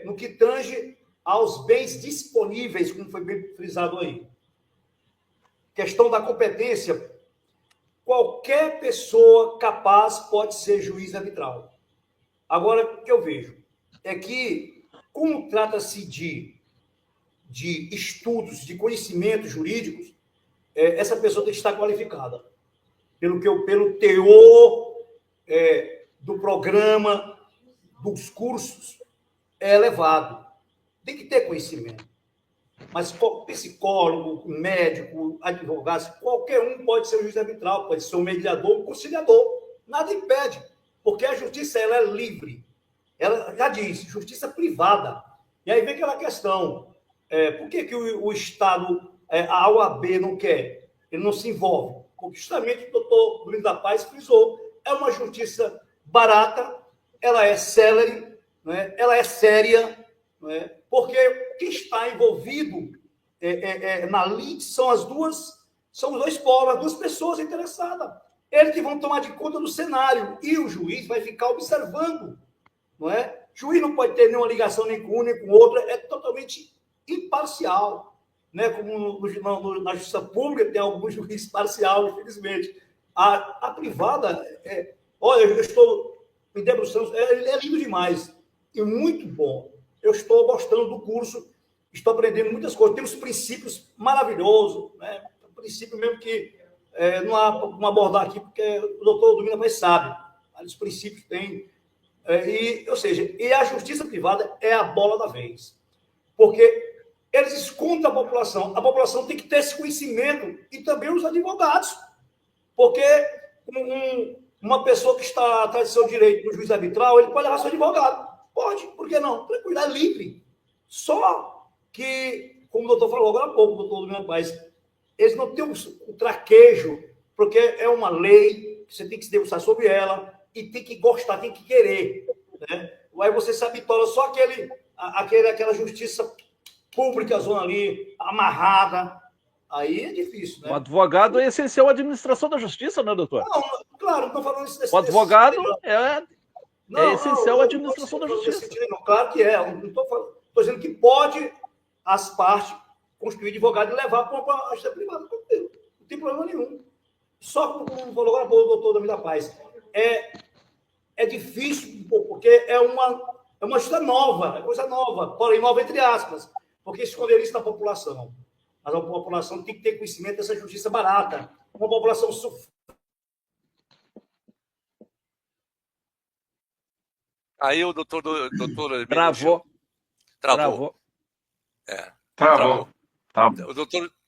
no que tange aos bens disponíveis, como foi bem frisado aí. Questão da competência, qualquer pessoa capaz pode ser juiz arbitral. Agora, o que eu vejo é que, como trata-se de estudos, de conhecimentos jurídicos, essa pessoa tem que estar qualificada. Pelo teor do programa, dos cursos, é elevado. Tem que ter conhecimento. Mas psicólogo, médico, advogado, qualquer um pode ser juiz arbitral, pode ser um mediador, um conciliador. Nada impede. Porque a justiça ela é livre. Ela já diz, justiça privada. E aí vem aquela questão, por que o Estado, a OAB não quer? Ele não se envolve. Porque justamente o doutor Domingos da Paz frisou, é uma justiça barata, ela é célere, né? Ela é séria, né? Porque quem está envolvido na lide são os dois polos, as duas pessoas interessadas. Eles que vão tomar de conta do cenário, e o juiz vai ficar observando, não é? O juiz não pode ter nenhuma ligação nem com um nem com o outro, é totalmente imparcial, né? Como na justiça pública tem alguns juízes parcial, infelizmente. A privada, olha, eu estou me debruçando, é lindo demais e muito bom. Eu estou gostando do curso, estou aprendendo muitas coisas, tem uns princípios maravilhosos, né? Um princípio mesmo que não há como abordar aqui, porque o doutor Domingos mais sabe, os princípios têm. Ou seja, a justiça privada é a bola da vez, porque eles escondem a população tem que ter esse conhecimento, e também os advogados, porque uma pessoa que está atrás do seu direito no juiz arbitral, ele pode levar seu advogado, pode, por que não? Tranquilo, é livre, só que, como o doutor falou agora há pouco, o doutor Domingos Paz, eles não têm o traquejo, porque é uma lei, você tem que se debruçar sobre ela, e tem que gostar, tem que querer, né? Aí você se habitula só aquela justiça pública, zona ali, amarrada, aí é difícil, né? O advogado é essencial à administração da justiça, né, doutor? Não, claro, não estou falando isso O advogado é essencial à administração da justiça. Claro que é, não estou dizendo que pode as partes construir advogado e levar para a justiça privada, não tem problema nenhum. Só como falou agora o doutor Domingos da Paz, é difícil, porque é uma justiça nova, é coisa nova, porém nova entre aspas, porque esconder isso da população. Mas a população tem que ter conhecimento dessa justiça barata, uma população Aí o doutor Travou. Travou. Travou. O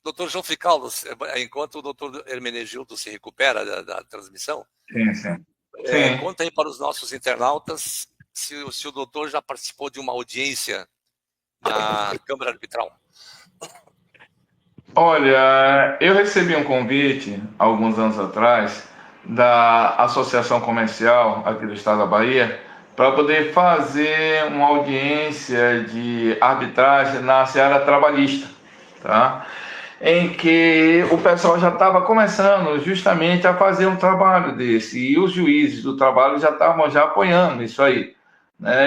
doutor João Ficaldo, enquanto o doutor Hermenegildo se recupera da transmissão, Sim. conta aí para os nossos internautas se o doutor já participou de uma audiência na Câmara Arbitral. Olha, eu recebi um convite, alguns anos atrás, da Associação Comercial aqui do estado da Bahia, para poder fazer uma audiência de arbitragem na seara trabalhista, tá? Em que o pessoal já estava começando justamente a fazer um trabalho desse, e os juízes do trabalho já estavam apoiando isso aí.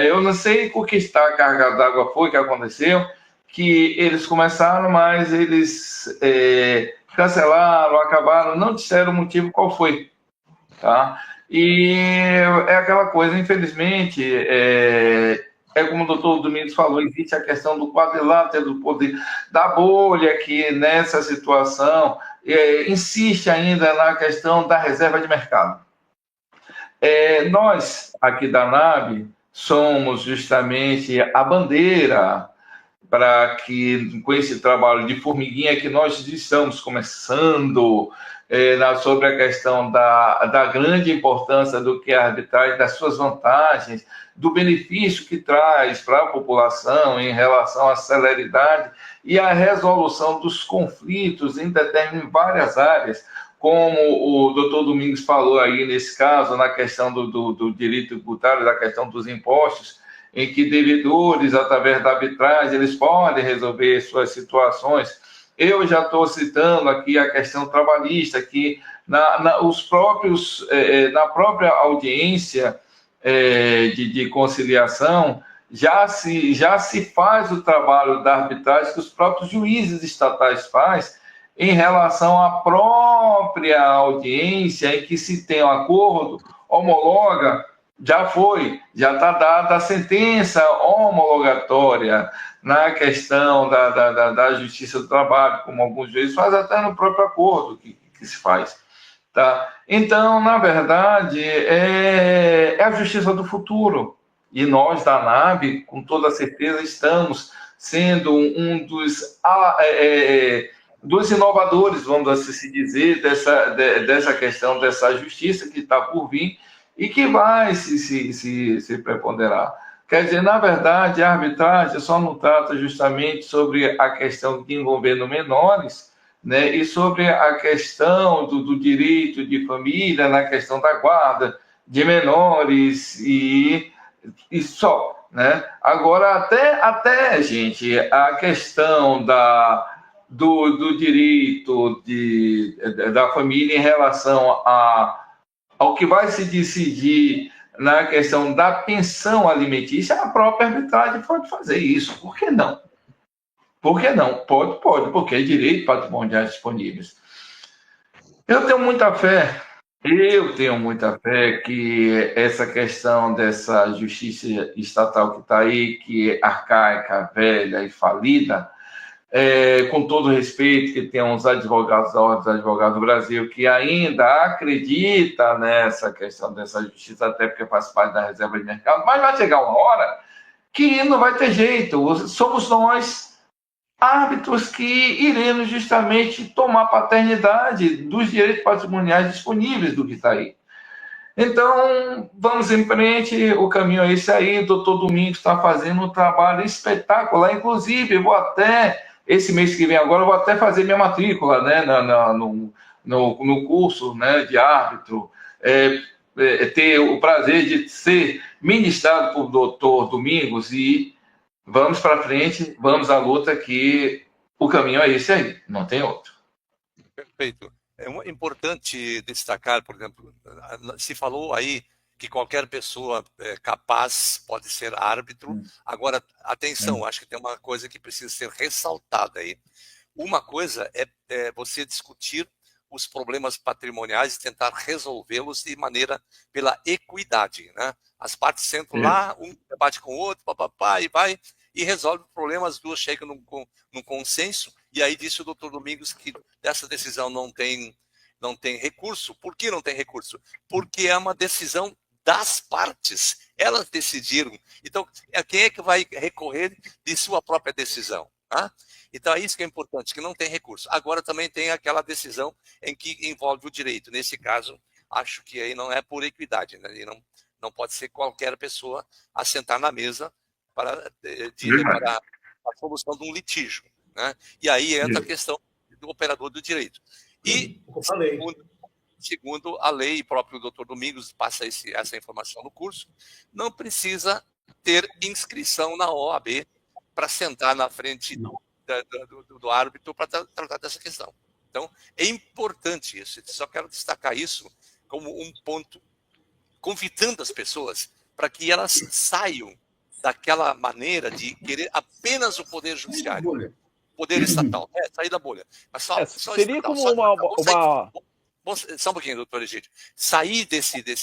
Eu não sei o que está carregado d'água foi que aconteceu, que eles começaram, mas eles cancelaram, acabaram, não disseram o motivo qual foi, tá? E é aquela coisa, infelizmente, como o doutor Domingos falou, existe a questão do quadrilátero do poder, da bolha que nessa situação insiste ainda na questão da reserva de mercado. Nós, aqui da NAB, somos justamente a bandeira para que, com esse trabalho de formiguinha que nós estamos começando, sobre a questão da grande importância do que é a arbitragem, das suas vantagens, do benefício que traz para a população em relação à celeridade e à resolução dos conflitos em várias áreas, como o doutor Domingos falou aí nesse caso, na questão do direito tributário, da questão dos impostos, em que devedores, através da arbitragem, eles podem resolver suas situações. Eu já estou citando aqui a questão trabalhista, que na própria audiência de conciliação, já se faz o trabalho da arbitragem que os próprios juízes estatais fazem em relação à própria audiência em que se tem um acordo, homologa, já está dada a sentença homologatória na questão da justiça do trabalho, como alguns juízes fazem até no próprio acordo que se faz. Tá? Então, na verdade, é a justiça do futuro. E nós, da NAB, com toda certeza, estamos sendo um dos inovadores, vamos assim dizer, dessa questão dessa justiça que está por vir, e que vai se preponderar. Quer dizer, na verdade, a arbitragem só não trata justamente sobre a questão de envolvendo menores, né, e sobre a questão do direito de família, na questão da guarda de menores e só, né? Agora, até, gente, a questão do direito da família em relação ao que vai se decidir na questão da pensão alimentícia, a própria arbitragem pode fazer isso. Por que não? Por que não? Pode, porque é direito patrimoniais disponíveis. Eu tenho muita fé que essa questão dessa justiça estatal que está aí, que é arcaica, velha e falida, com todo o respeito que tem uns advogados da Ordem dos Advogados do Brasil que ainda acredita nessa questão dessa justiça, até porque faz parte da reserva de mercado, mas vai chegar uma hora que não vai ter jeito. Somos nós, árbitros, que iremos justamente tomar paternidade dos direitos patrimoniais disponíveis do que está aí. Então, vamos em frente, o caminho é esse aí. O doutor Domingos está fazendo um trabalho espetacular, inclusive, eu vou até, esse mês que vem agora, eu vou até fazer minha matrícula, né, no curso, né, de árbitro, ter o prazer de ser ministrado por doutor Domingos, e vamos para frente, vamos à luta, que o caminho é esse aí, não tem outro. Perfeito. É importante destacar, por exemplo, se falou aí que qualquer pessoa capaz pode ser árbitro. Agora, atenção, acho que tem uma coisa que precisa ser ressaltada aí. Uma coisa é você discutir os problemas patrimoniais e tentar resolvê-los de maneira pela equidade, né? As partes sentam lá, um debate com o outro, papapá, e vai e resolve o problema, as duas chegam num consenso, e aí disse o doutor Domingos que dessa decisão não tem recurso. Por que não tem recurso? Porque é uma decisão das partes, elas decidiram. Então, quem é que vai recorrer de sua própria decisão? Tá? Então, é isso que é importante, que não tem recurso. Agora, também tem aquela decisão em que envolve o direito. Nesse caso, acho que aí não é por equidade, né? E não pode ser qualquer pessoa a sentar na mesa para a solução de um litígio, né? E aí entra a questão do operador do direito. E, segundo a lei, próprio doutor Domingos passa essa informação no curso, não precisa ter inscrição na OAB para sentar na frente do árbitro para tratar dessa questão. Então, é importante isso. Só quero destacar isso como um ponto, convidando as pessoas para que elas saiam daquela maneira de querer apenas o poder judiciário, poder estatal, sair da bolha. Mas só seria estatal, como só um pouquinho, doutor Egídio. Sair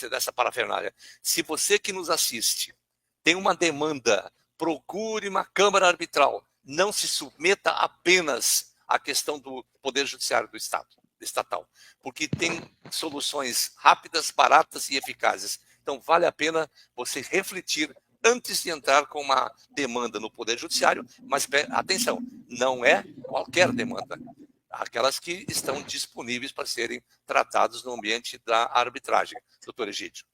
dessa parafernália. Se você que nos assiste tem uma demanda, procure uma Câmara Arbitral. Não se submeta apenas à questão do Poder Judiciário do Estado, estatal, porque tem soluções rápidas, baratas e eficazes. Então, vale a pena você refletir antes de entrar com uma demanda no Poder Judiciário, mas atenção, não é qualquer demanda. Aquelas que estão disponíveis para serem tratadas no ambiente da arbitragem. Doutor Egídio.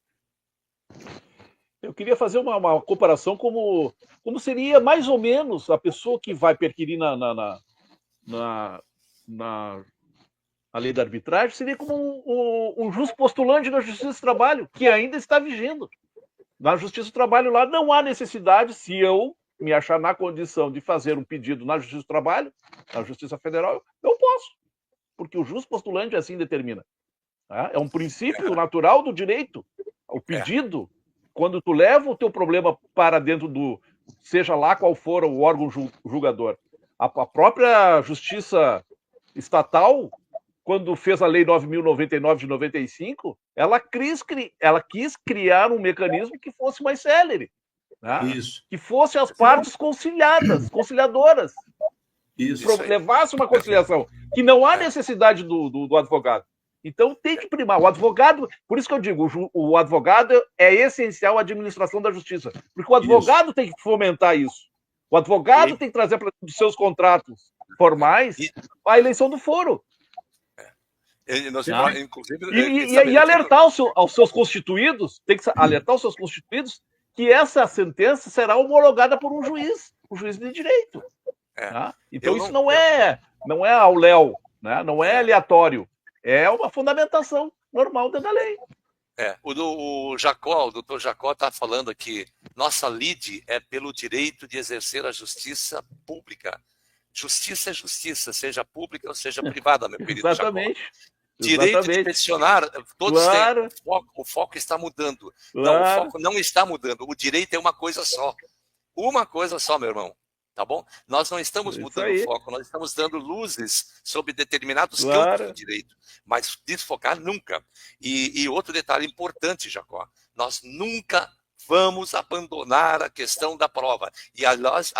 Eu queria fazer uma comparação como seria mais ou menos a pessoa que vai perquirir na lei da arbitragem, seria como um justo postulante na Justiça do Trabalho, que ainda está vigendo. Na Justiça do Trabalho lá não há necessidade, se eu me achar na condição de fazer um pedido na Justiça do Trabalho, na Justiça Federal, eu posso, porque o justo postulante assim determina. É um princípio natural do direito. O pedido, quando tu leva o teu problema para dentro seja lá qual for o órgão julgador, a própria Justiça Estatal, quando fez a Lei 9.099 de 95, ela quis criar um mecanismo que fosse mais célere. Né? Isso. Que fosse as partes conciliadoras. Isso. Levasse uma conciliação. Que não há necessidade do advogado. Então tem que primar. O advogado, por isso que eu digo, o advogado é essencial à administração da justiça. Porque o advogado tem que fomentar isso. O advogado tem que trazer para os seus contratos formais a eleição do foro. Inclusive, E alertar aos seus constituídos, tem que alertar os seus constituídos que essa sentença será homologada por um juiz de direito. Tá? Então isso não é ao léu, né? Não é aleatório, é uma fundamentação normal da lei. O doutor Jacó está falando aqui, nossa lide é pelo direito de exercer a justiça pública. Justiça é justiça, seja pública ou seja privada, meu querido Exatamente. Jacó. Direito de peticionar, todos têm. O foco está mudando. Não, o foco não está mudando. O direito é uma coisa só. Uma coisa só, meu irmão. Tá bom? Nós não estamos mudando o foco, nós estamos dando luzes sobre determinados campos do direito, mas desfocar nunca. E outro detalhe importante, Jacó, nós nunca vamos abandonar a questão da prova. E, aliás,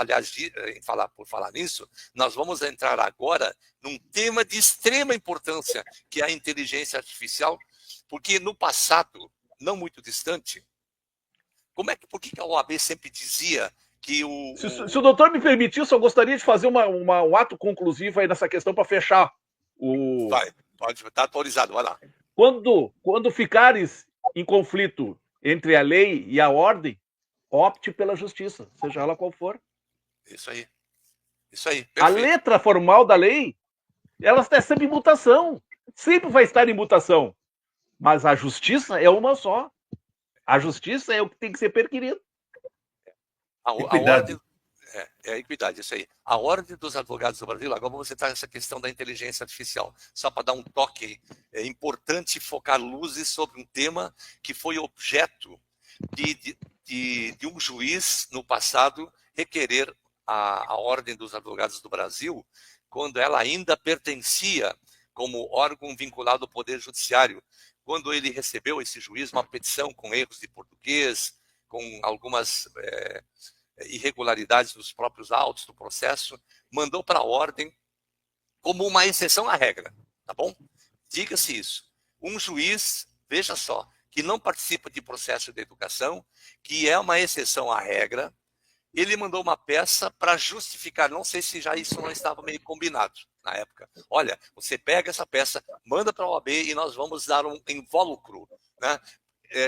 por falar nisso, nós vamos entrar agora num tema de extrema importância, que é a inteligência artificial, porque no passado, não muito distante, por que a OAB sempre dizia que Se o doutor me permitir, eu gostaria de fazer um ato conclusivo aí nessa questão para fechar o... Pode estar autorizado, vai lá. Quando ficares em conflito entre a lei e a ordem, opte pela justiça, seja ela qual for. Isso aí. Perfeito. A letra formal da lei, ela está sempre em mutação. Sempre vai estar em mutação. Mas a justiça é uma só. A justiça é o que tem que ser perquirido. A ordem, a equidade, isso aí. A ordem dos advogados do Brasil, agora vamos entrar nessa questão da inteligência artificial, só para dar um toque importante e focar luzes sobre um tema que foi objeto de um juiz no passado requerer a ordem dos advogados do Brasil, quando ela ainda pertencia como órgão vinculado ao Poder Judiciário, quando ele recebeu, esse juiz, uma petição com erros de português, com algumas irregularidades dos próprios autos do processo, mandou para a ordem como uma exceção à regra, tá bom? Diga-se isso. Um juiz, veja só, que não participa de processo de educação, que é uma exceção à regra, ele mandou uma peça para justificar, não sei se já isso não estava meio combinado na época. Olha, você pega essa peça, manda para a OAB e nós vamos dar um invólucro, né?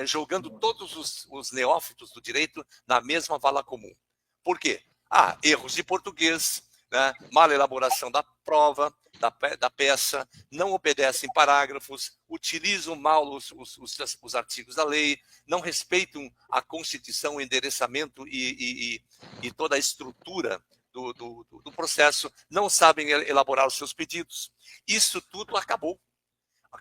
Jogando todos os neófitos do direito na mesma vala comum. Por quê? Erros de português, né? Má elaboração da prova, da peça, não obedecem parágrafos, utilizam mal os artigos da lei, não respeitam a Constituição, o endereçamento e toda a estrutura do processo, não sabem elaborar os seus pedidos. Isso tudo acabou.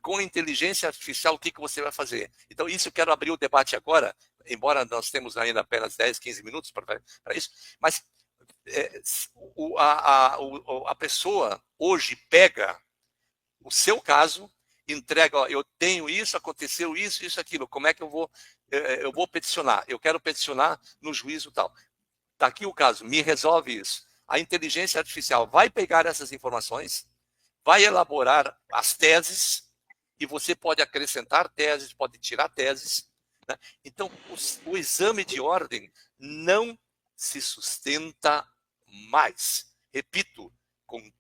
Com a inteligência artificial, o que você vai fazer? Então, isso eu quero abrir o debate agora, embora nós temos ainda apenas 10, 15 minutos para isso, mas a pessoa hoje pega o seu caso, entrega, eu tenho isso, aconteceu isso, aquilo, como é que eu vou peticionar? Eu quero peticionar no juízo tal. Está aqui o caso, me resolve isso. A inteligência artificial vai pegar essas informações, vai elaborar as teses, e você pode acrescentar teses, pode tirar teses, né? Então, o exame de ordem não se sustenta mais. Repito, com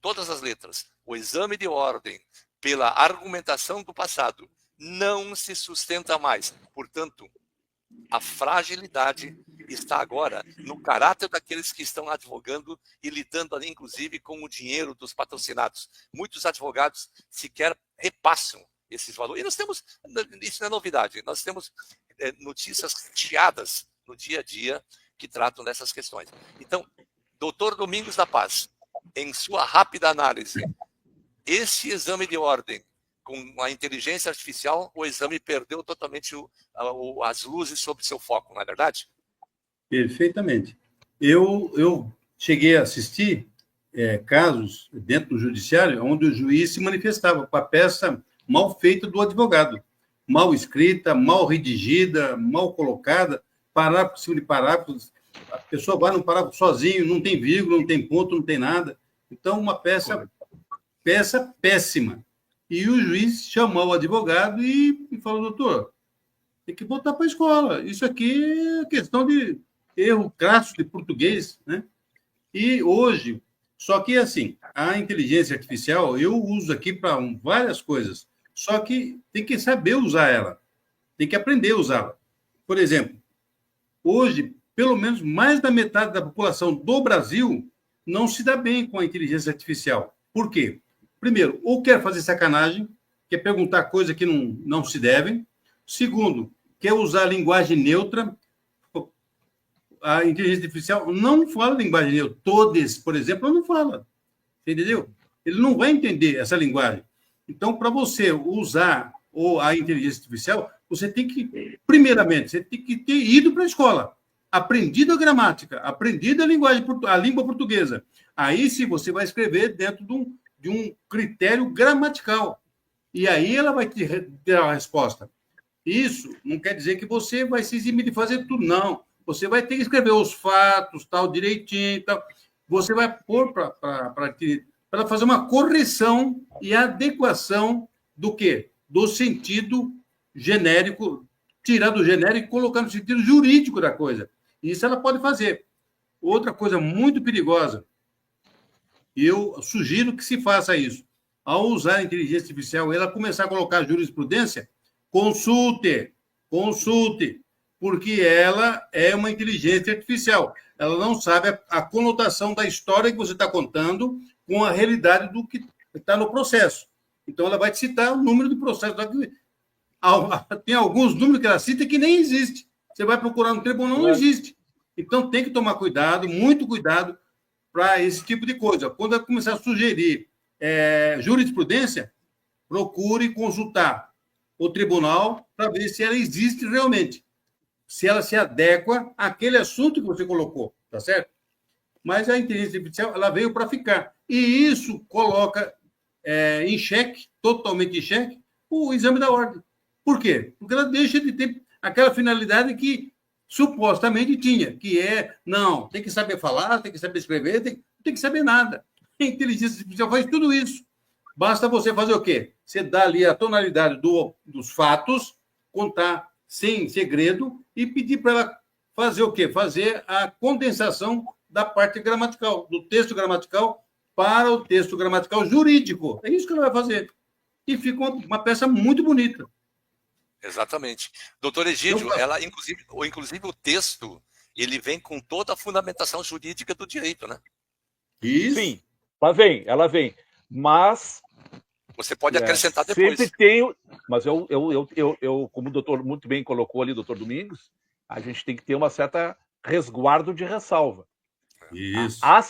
todas as letras, o exame de ordem, pela argumentação do passado, não se sustenta mais. Portanto, a fragilidade está agora no caráter daqueles que estão advogando e lidando ali, inclusive, com o dinheiro dos patrocinados. Muitos advogados sequer repassam esses valores. E nós temos, isso não é novidade, nós temos notícias chiadas no dia a dia que tratam dessas questões. Então, doutor Domingos da Paz, em sua rápida análise, esse exame de ordem, com a inteligência artificial, o exame perdeu totalmente as luzes sobre seu foco, não é verdade? Perfeitamente. Eu cheguei a assistir casos dentro do judiciário onde o juiz se manifestava com a peça mal feita do advogado, mal escrita, mal redigida, mal colocada, parágrafo cima de parágrafos, a pessoa vai num parágrafo sozinho, não tem vírgula, não tem ponto, não tem nada. Então, uma peça péssima. E o juiz chamou o advogado e falou, doutor, tem que voltar para a escola. Isso aqui é questão de erro crasso de português, né? E hoje, Só que, assim, a inteligência artificial eu uso aqui para várias coisas, só que tem que saber usar ela, tem que aprender a usá-la. Por exemplo, hoje, pelo menos mais da metade da população do Brasil não se dá bem com a inteligência artificial. Por quê? Primeiro, ou quer fazer sacanagem, quer perguntar coisas que não se devem. Segundo, quer usar a linguagem neutra. A inteligência artificial não fala linguagem neutra. Todes, por exemplo, não fala. Entendeu? Ele não vai entender essa linguagem. Então, para você usar a inteligência artificial, você tem que, primeiramente, você tem que ter ido para a escola, aprendido a gramática, aprendido a língua portuguesa. Aí sim você vai escrever dentro de um critério gramatical. E aí ela vai te dar a resposta. Isso não quer dizer que você vai se eximir de fazer tudo, não. Você vai ter que escrever os fatos, tal, direitinho, tal. Você vai pôr para fazer uma correção e adequação do quê? Do sentido genérico, tirar do genérico e colocar no sentido jurídico da coisa. Isso ela pode fazer. Outra coisa muito perigosa, eu sugiro que se faça isso. Ao usar a inteligência artificial, ela começar a colocar jurisprudência, consulte, porque ela é uma inteligência artificial. Ela não sabe a conotação da história que você está contando com a realidade do que está no processo. Então, ela vai te citar o número do processo. Tem alguns números que ela cita que nem existe. Você vai procurar no tribunal, não existe. Então, tem que tomar cuidado, muito cuidado, para esse tipo de coisa. Quando ela começar a sugerir jurisprudência, procure consultar o tribunal para ver se ela existe realmente, se ela se adequa àquele assunto que você colocou, tá certo? Mas a inteligência artificial, ela veio para ficar. E isso coloca em xeque, totalmente em xeque, o exame da ordem. Por quê? Porque ela deixa de ter aquela finalidade que supostamente tinha, que não, tem que saber falar, tem que saber escrever, não tem que saber nada. A inteligência artificial faz tudo isso. Basta você fazer o quê? Você dá ali a tonalidade dos fatos, contar sem segredo e pedir para ela fazer o quê? Fazer a condensação da parte gramatical, do texto gramatical para o texto gramatical jurídico. É isso que ela vai fazer. E fica uma peça muito bonita. Exatamente. Doutor Egídio, ela, inclusive o texto, ele vem com toda a fundamentação jurídica do direito, né? Isso. Sim, ela vem. Mas você pode acrescentar depois. Sempre tenho, mas eu, como o doutor muito bem colocou ali, doutor Domingos, a gente tem que ter uma certa resguardo de ressalva. Isso. Há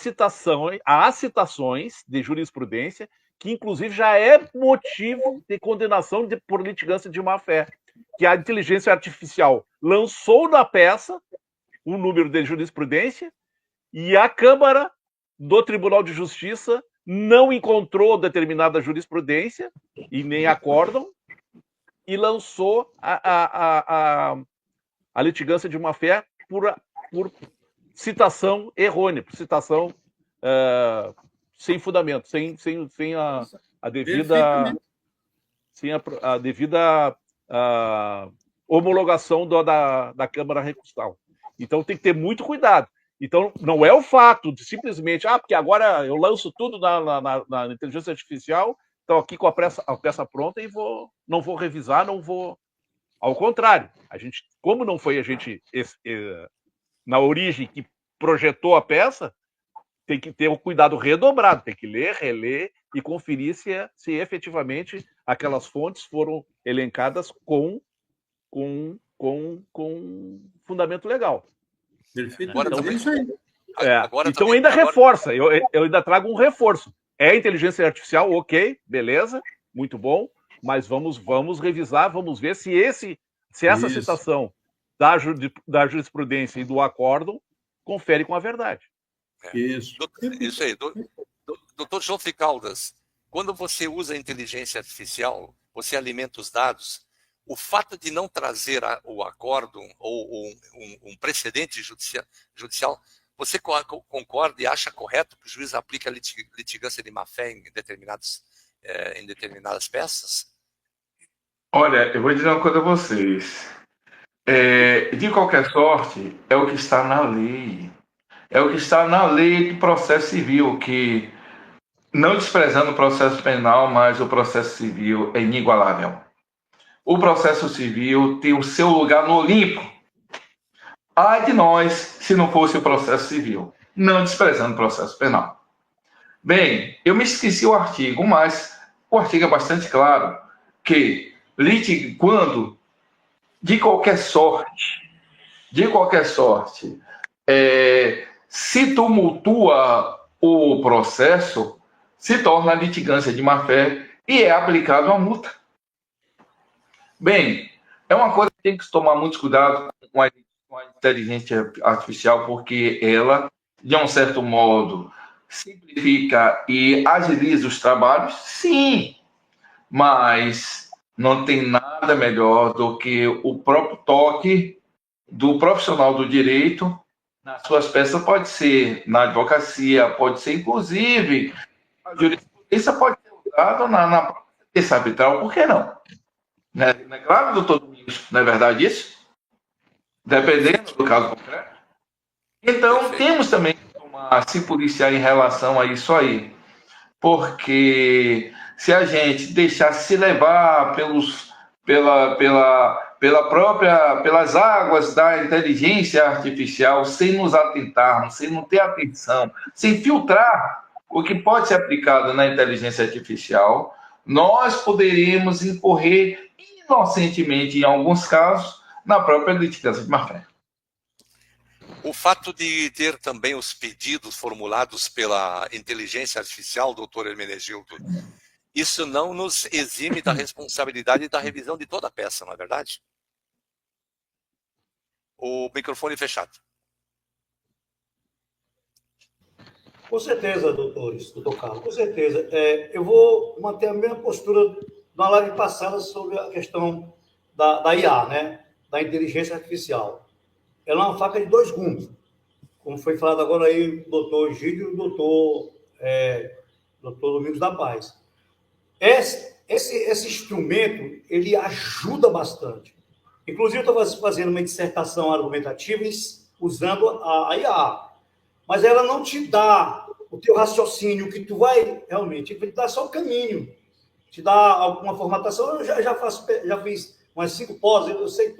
citações de jurisprudência que, inclusive, já é motivo de condenação por litigância de má-fé, que a inteligência artificial lançou na peça um número de jurisprudência e a Câmara do Tribunal de Justiça não encontrou determinada jurisprudência e nem acórdão e lançou a litigância de má-fé por citação errônea, por citação sem fundamento, sem a devida homologação da Câmara Recursal. Então tem que ter muito cuidado. Então, não é o fato de simplesmente, porque agora eu lanço tudo na inteligência artificial, estou aqui com a peça pronta e não vou revisar, não vou... Ao contrário, como não foi a gente, na origem, que projetou a peça, tem que ter um cuidado redobrado, tem que ler, reler e conferir se efetivamente aquelas fontes foram elencadas com fundamento legal. Agora, então, isso aí. Então ainda reforça, eu ainda trago um reforço. É inteligência artificial, ok, beleza, muito bom, mas vamos revisar, vamos ver se essa citação da jurisprudência e do acórdão confere com a verdade. Isso. Isso aí. Doutor Joffre Caldas, quando você usa a inteligência artificial, você alimenta os dados, o fato de não trazer o acórdão ou um precedente judicial, você concorda e acha correto que o juiz aplique a litigância de má-fé em determinadas peças? Olha, eu vou dizer uma coisa a vocês. De qualquer sorte, é o que está na lei. é o que está na lei do processo civil, que, não desprezando o processo penal, mas o processo civil é inigualável. O processo civil tem o seu lugar no Olimpo. Ai de nós, se não fosse o processo civil, não desprezando o processo penal. Bem, eu me esqueci o artigo, mas o artigo é bastante claro, que quando, de qualquer sorte, se tumultua o processo, se torna litigância de má-fé e é aplicada uma multa. Bem, é uma coisa que tem que tomar muito cuidado com a inteligência artificial, porque ela, de um certo modo, simplifica e agiliza os trabalhos, sim, mas não tem nada melhor do que o próprio toque do profissional do direito nas suas peças. Pode ser na advocacia, pode ser, inclusive, a jurisprudência pode ser usada na própria sentença arbitral, por que não? Não é claro, doutor Domingos? Não é verdade isso? Dependendo do caso concreto. Então, temos também que se policiar em relação a isso aí. Porque se a gente deixar se levar pelas águas da inteligência artificial, sem nos atentarmos, sem não ter atenção, sem filtrar o que pode ser aplicado na inteligência artificial, nós poderíamos incorrer inocentemente, em alguns casos, na própria litigância de má-fé. O fato de ter também os pedidos formulados pela inteligência artificial, doutor Hermenegildo, isso não nos exime da responsabilidade da revisão de toda a peça, não é verdade? O microfone fechado. Com certeza, doutor Carlos, com certeza. Eu vou manter a mesma postura da live passada sobre a questão da IA, né? Da inteligência artificial. Ela é uma faca de dois gumes, como foi falado agora aí do doutor Egídio e do doutor Domingos da Paz. Esse instrumento, ele ajuda bastante. Inclusive, eu estou fazendo uma dissertação argumentativa usando a IA, mas ela não te dá o teu raciocínio que tu vai realmente, ele te dá só o caminho, te dá alguma formatação. Eu já fiz umas 5 pós, eu sei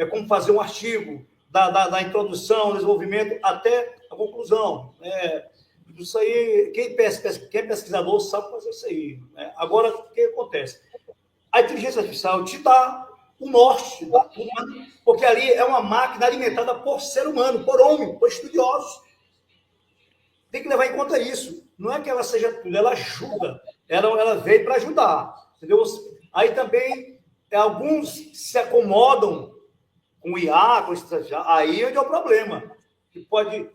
como fazer um artigo, da introdução, desenvolvimento, até a conclusão. Isso aí, quem é pesquisador sabe fazer isso aí. Agora, o que acontece? A inteligência artificial te dá o norte, porque ali é uma máquina alimentada por ser humano, por homem, por estudiosos. Tem que levar em conta isso. Não é que ela seja tudo, ela ajuda. Ela veio para ajudar. Entendeu? Aí também, alguns se acomodam com IA, com estratégia, aí é o problema. Que pode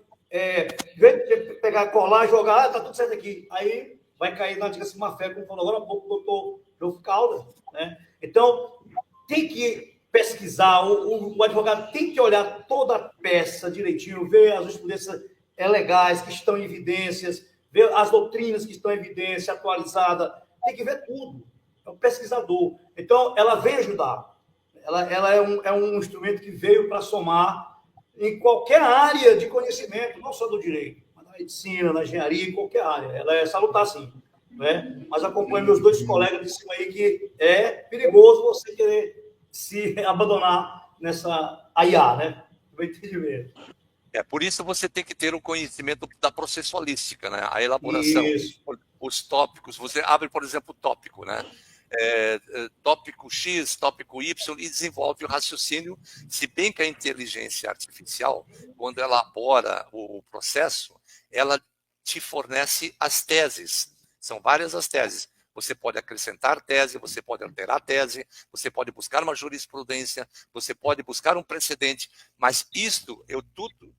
pegar, colar, jogar, tá tudo certo aqui. Aí vai cair na antiga má-fé, como falou agora há pouco o doutor João Caldas. Né? Então, tem que pesquisar, o advogado tem que olhar toda a peça direitinho, ver as jurisprudências legais que estão em evidências, ver as doutrinas que estão em evidência, atualizada, tem que ver tudo. É um pesquisador. Então, ela vem ajudar. Ela é um instrumento que veio para somar em qualquer área de conhecimento, não só do direito, mas na medicina, na engenharia, em qualquer área. Ela é salutar, sim. Né? Mas acompanho meus 2 colegas de cima aí que é perigoso você querer se abandonar nessa IA, né? Do entendimento. Por isso você tem que ter o conhecimento da processualística, né? A elaboração, os tópicos. Você abre, por exemplo, o tópico, né? Tópico X, tópico Y, e desenvolve o raciocínio, se bem que a inteligência artificial, quando ela elabora o processo, ela te fornece as teses. São várias as teses. Você pode acrescentar tese, você pode alterar tese, você pode buscar uma jurisprudência, você pode buscar um precedente, mas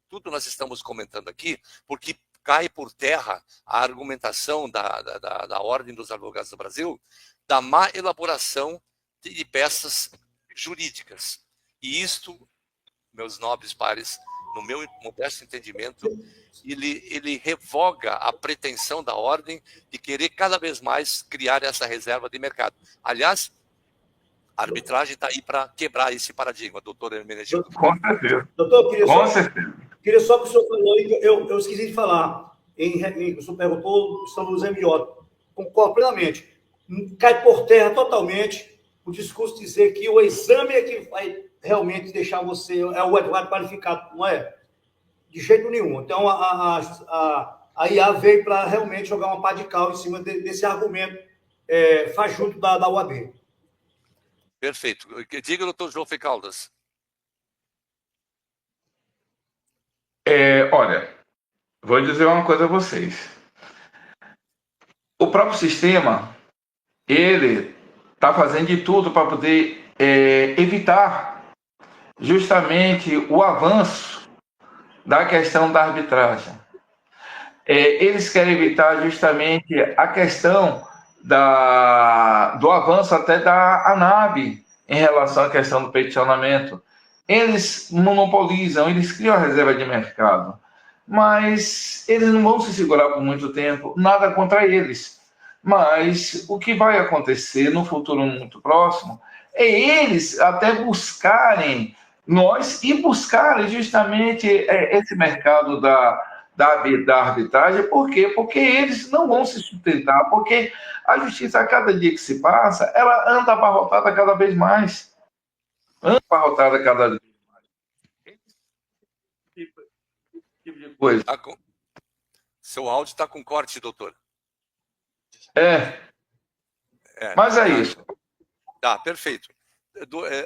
tudo nós estamos comentando aqui, porque cai por terra a argumentação da Ordem dos Advogados do Brasil, da má elaboração de peças jurídicas. E isto, meus nobres pares, no meu modesto entendimento, ele revoga a pretensão da ordem de querer cada vez mais criar essa reserva de mercado. Aliás, a arbitragem está aí para quebrar esse paradigma, doutor Hermenegildo. Com certeza. Doutor, Com certeza. Queria só que o senhor falou, eu esqueci de falar, o senhor perguntou, estamos no MJ, concordo plenamente. Cai por terra totalmente o discurso de dizer que o exame é que vai realmente deixar você, é o advogado qualificado, não é? De jeito nenhum. Então, a IA veio para realmente jogar uma pá de cal em cima desse argumento fajuto da UAB. Perfeito. Diga, doutor João Caldas. Olha, vou dizer uma coisa a vocês. O próprio sistema, ele está fazendo de tudo para poder evitar justamente o avanço da questão da arbitragem. Eles querem evitar justamente a questão do avanço até da ANAB em relação à questão do peticionamento. Eles monopolizam, eles criam a reserva de mercado, mas eles não vão se segurar por muito tempo, nada contra eles. Mas o que vai acontecer no futuro muito próximo é eles até buscarem nós e buscarem justamente esse mercado da arbitragem. Por quê? Porque eles não vão se sustentar, porque a justiça, a cada dia que se passa, ela anda abarrotada cada vez mais. Anda abarrotada cada vez mais. Esse tipo de coisa. Seu áudio está com corte, doutor. Mas é isso. Tá, perfeito.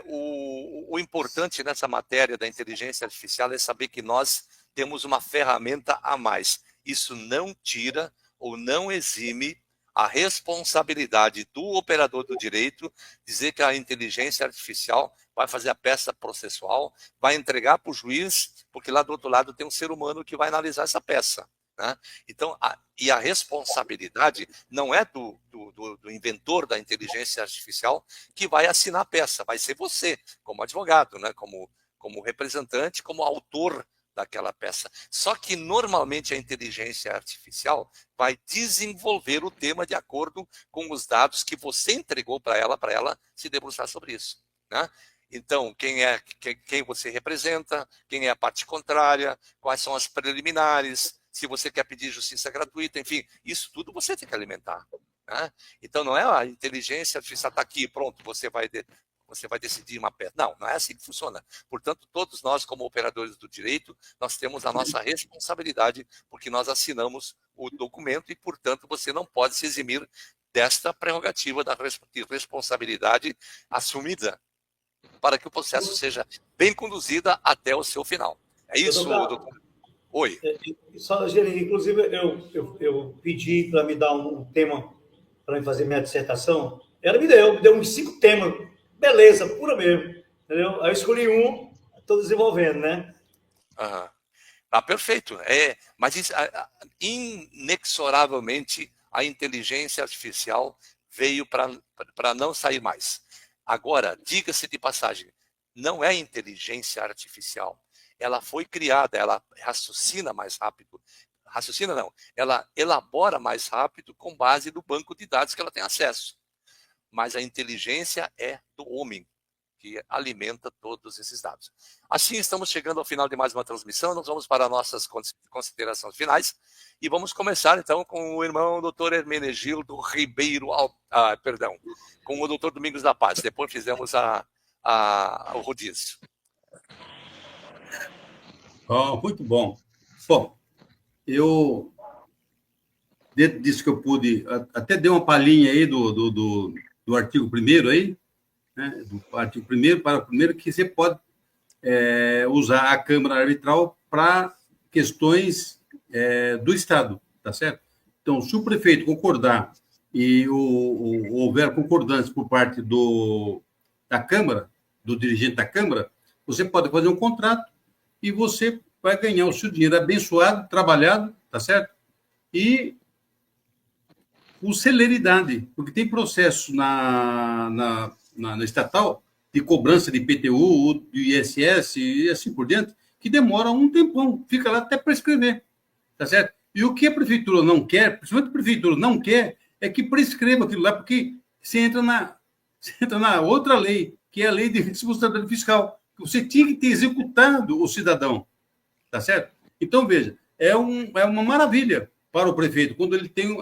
O importante nessa matéria da inteligência artificial é saber que nós temos uma ferramenta a mais. Isso não tira ou não exime a responsabilidade do operador do direito dizer que a inteligência artificial vai fazer a peça processual, vai entregar para o juiz, porque lá do outro lado tem um ser humano que vai analisar essa peça. Né? Então, a responsabilidade não é do inventor da inteligência artificial que vai assinar a peça, vai ser você, como advogado, né? como representante, como autor daquela peça. Só que, normalmente, a inteligência artificial vai desenvolver o tema de acordo com os dados que você entregou para ela se debruçar sobre isso. Né? Então, quem você representa, quem é a parte contrária, quais são as preliminares, se você quer pedir justiça gratuita, enfim, isso tudo você tem que alimentar. Né? Então, não é a inteligência artificial está aqui, pronto, você vai decidir uma peça. Não é assim que funciona. Portanto, todos nós, como operadores do direito, nós temos a nossa responsabilidade, porque nós assinamos o documento e, portanto, você não pode se eximir desta prerrogativa da responsabilidade assumida para que o processo seja bem conduzido até o seu final. É isso, doutor? Oi. Só, inclusive, eu pedi para me dar um tema para fazer minha dissertação. Ela me deu uns 5 temas. Beleza, pura mesmo. Entendeu? Aí eu escolhi um, estou desenvolvendo, né? Perfeito. Mas inexoravelmente a inteligência artificial veio para não sair mais. Agora, diga-se de passagem, não é inteligência artificial. Ela foi criada, ela raciocina mais rápido. Raciocina não, ela elabora mais rápido com base no banco de dados que ela tem acesso. Mas a inteligência é do homem, que alimenta todos esses dados. Assim, estamos chegando ao final de mais uma transmissão, nós vamos para nossas considerações finais, e vamos começar, então, com o irmão doutor Hermenegildo Ribeiro, com o doutor Domingos da Paz. Depois fizemos o rodízio. Muito bom. Bom, eu, dentro disso que eu pude, até dei uma palhinha aí do artigo 1º aí, né, do artigo 1º, para o 1º, que você pode usar a Câmara Arbitral para questões do Estado, tá certo? Então, se o prefeito concordar e houver concordância por parte da Câmara, do dirigente da Câmara, você pode fazer um contrato e você vai ganhar o seu dinheiro abençoado, trabalhado, tá certo? E com celeridade, porque tem processo na estatal de cobrança de IPTU, do ISS e assim por diante, que demora um tempão, fica lá até prescrever, tá certo? E o que a prefeitura não quer, principalmente a prefeitura não quer, é que prescreva aquilo lá, porque você entra na outra lei, que é a lei de responsabilidade fiscal. Você tinha que ter executado o cidadão. tá certo? Então, veja, é uma maravilha para o prefeito, quando ele tem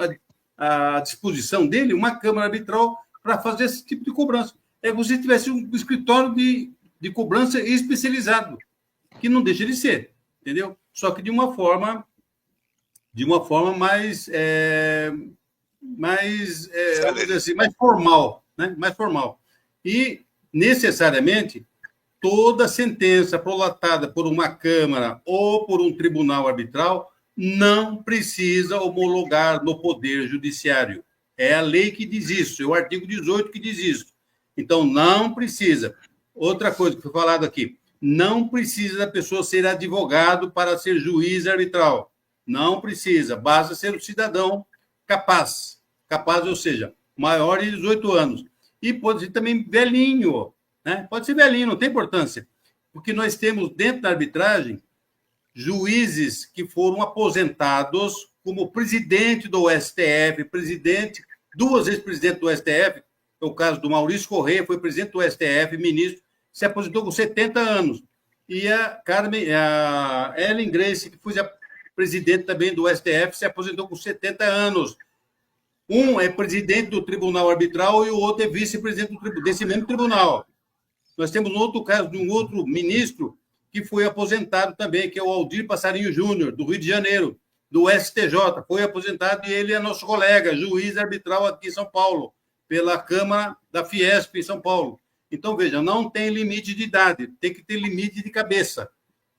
à disposição dele uma Câmara Arbitral para fazer esse tipo de cobrança. É como se tivesse um escritório de cobrança especializado, que não deixa de ser, entendeu? Só que de uma forma mais, vamos dizer assim, mais formal, né? Mais formal. E, necessariamente, toda sentença prolatada por uma Câmara ou por um tribunal arbitral não precisa homologar no Poder Judiciário. É a lei que diz isso, é o artigo 18 que diz isso. Então, não precisa. Outra coisa que foi falado aqui, não precisa da pessoa ser advogado para ser juiz arbitral. Não precisa, basta ser um cidadão capaz, ou seja, maior de 18 anos. E pode ser também velhinho, né? Pode ser velhinho, não tem importância, porque nós temos dentro da arbitragem juízes que foram aposentados como presidente do STF, duas vezes presidente do STF, é o caso do Maurício Correia, foi presidente do STF, ministro, se aposentou com 70 anos. E a Ellen Grace, que foi a presidente também do STF, se aposentou com 70 anos. Um é presidente do Tribunal Arbitral e o outro é vice-presidente desse mesmo tribunal. Nós temos um outro caso de um outro ministro que foi aposentado também, que é o Aldir Passarinho Júnior, do Rio de Janeiro, do STJ. Foi aposentado e ele é nosso colega, juiz arbitral aqui em São Paulo, pela Câmara da Fiesp em São Paulo. Então, veja, não tem limite de idade, tem que ter limite de cabeça.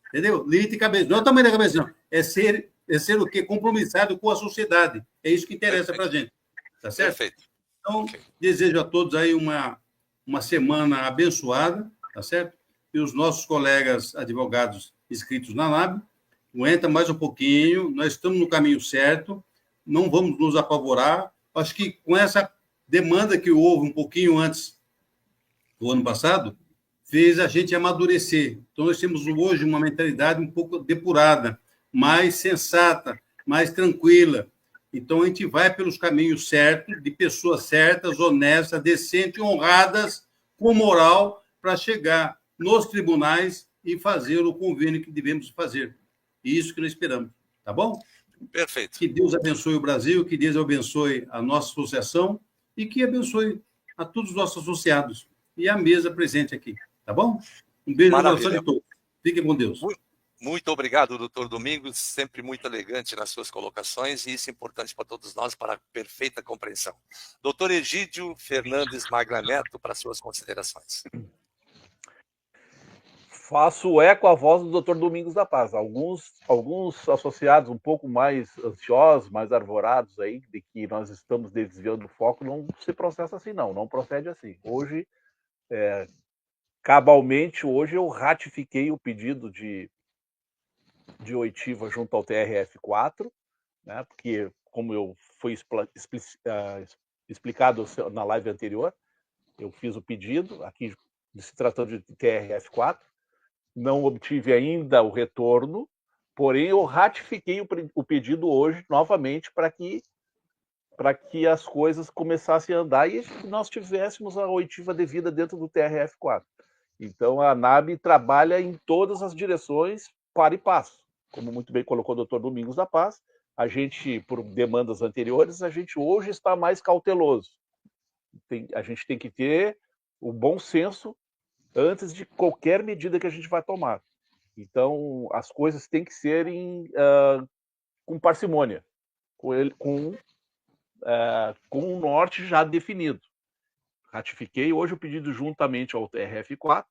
Entendeu? Limite de cabeça. Não é o tamanho da cabeça, não. É ser o quê? Compromissado com a sociedade. É isso que interessa para a gente. Tá certo? Perfeito. Então, desejo a todos aí uma semana abençoada, tá certo? E os nossos colegas advogados inscritos na NAB, aguenta mais um pouquinho, nós estamos no caminho certo, não vamos nos apavorar. Acho que com essa demanda que houve um pouquinho antes do ano passado, fez a gente amadurecer. Então, nós temos hoje uma mentalidade um pouco depurada, mais sensata, mais tranquila. Então, a gente vai pelos caminhos certos, de pessoas certas, honestas, decentes, honradas, com moral, para chegar nos tribunais e fazer o convênio que devemos fazer. Isso que nós esperamos. Tá bom? Perfeito. Que Deus abençoe o Brasil, que Deus abençoe a nossa associação e que abençoe a todos os nossos associados e a mesa presente aqui. Tá bom? Um beijo no coração de todos. Fiquem com Deus. Muito obrigado, doutor Domingos, sempre muito elegante nas suas colocações, e isso é importante para todos nós, para a perfeita compreensão. Doutor Egídio Fernandes Magna Neto, para suas considerações. Faço eco à voz do doutor Domingos da Paz. Alguns associados um pouco mais ansiosos, mais arvorados aí, de que nós estamos desviando o foco, não se processa assim, não procede assim. Hoje, cabalmente, hoje eu ratifiquei o pedido de oitiva junto ao TRF4, né, porque, como eu fui explicado na live anterior, eu fiz o pedido, aqui se tratando de TRF4, não obtive ainda o retorno, porém eu ratifiquei o pedido hoje novamente para que as coisas começassem a andar e nós tivéssemos a oitiva devida dentro do TRF4. Então a ANAB trabalha em todas as direções para e passo. Como muito bem colocou o doutor Domingos da Paz, a gente, por demandas anteriores, a gente hoje está mais cauteloso. A gente tem que ter o bom senso antes de qualquer medida que a gente vai tomar. Então, as coisas têm que ser com parcimônia, com um norte já definido. Ratifiquei hoje o pedido juntamente ao TRF4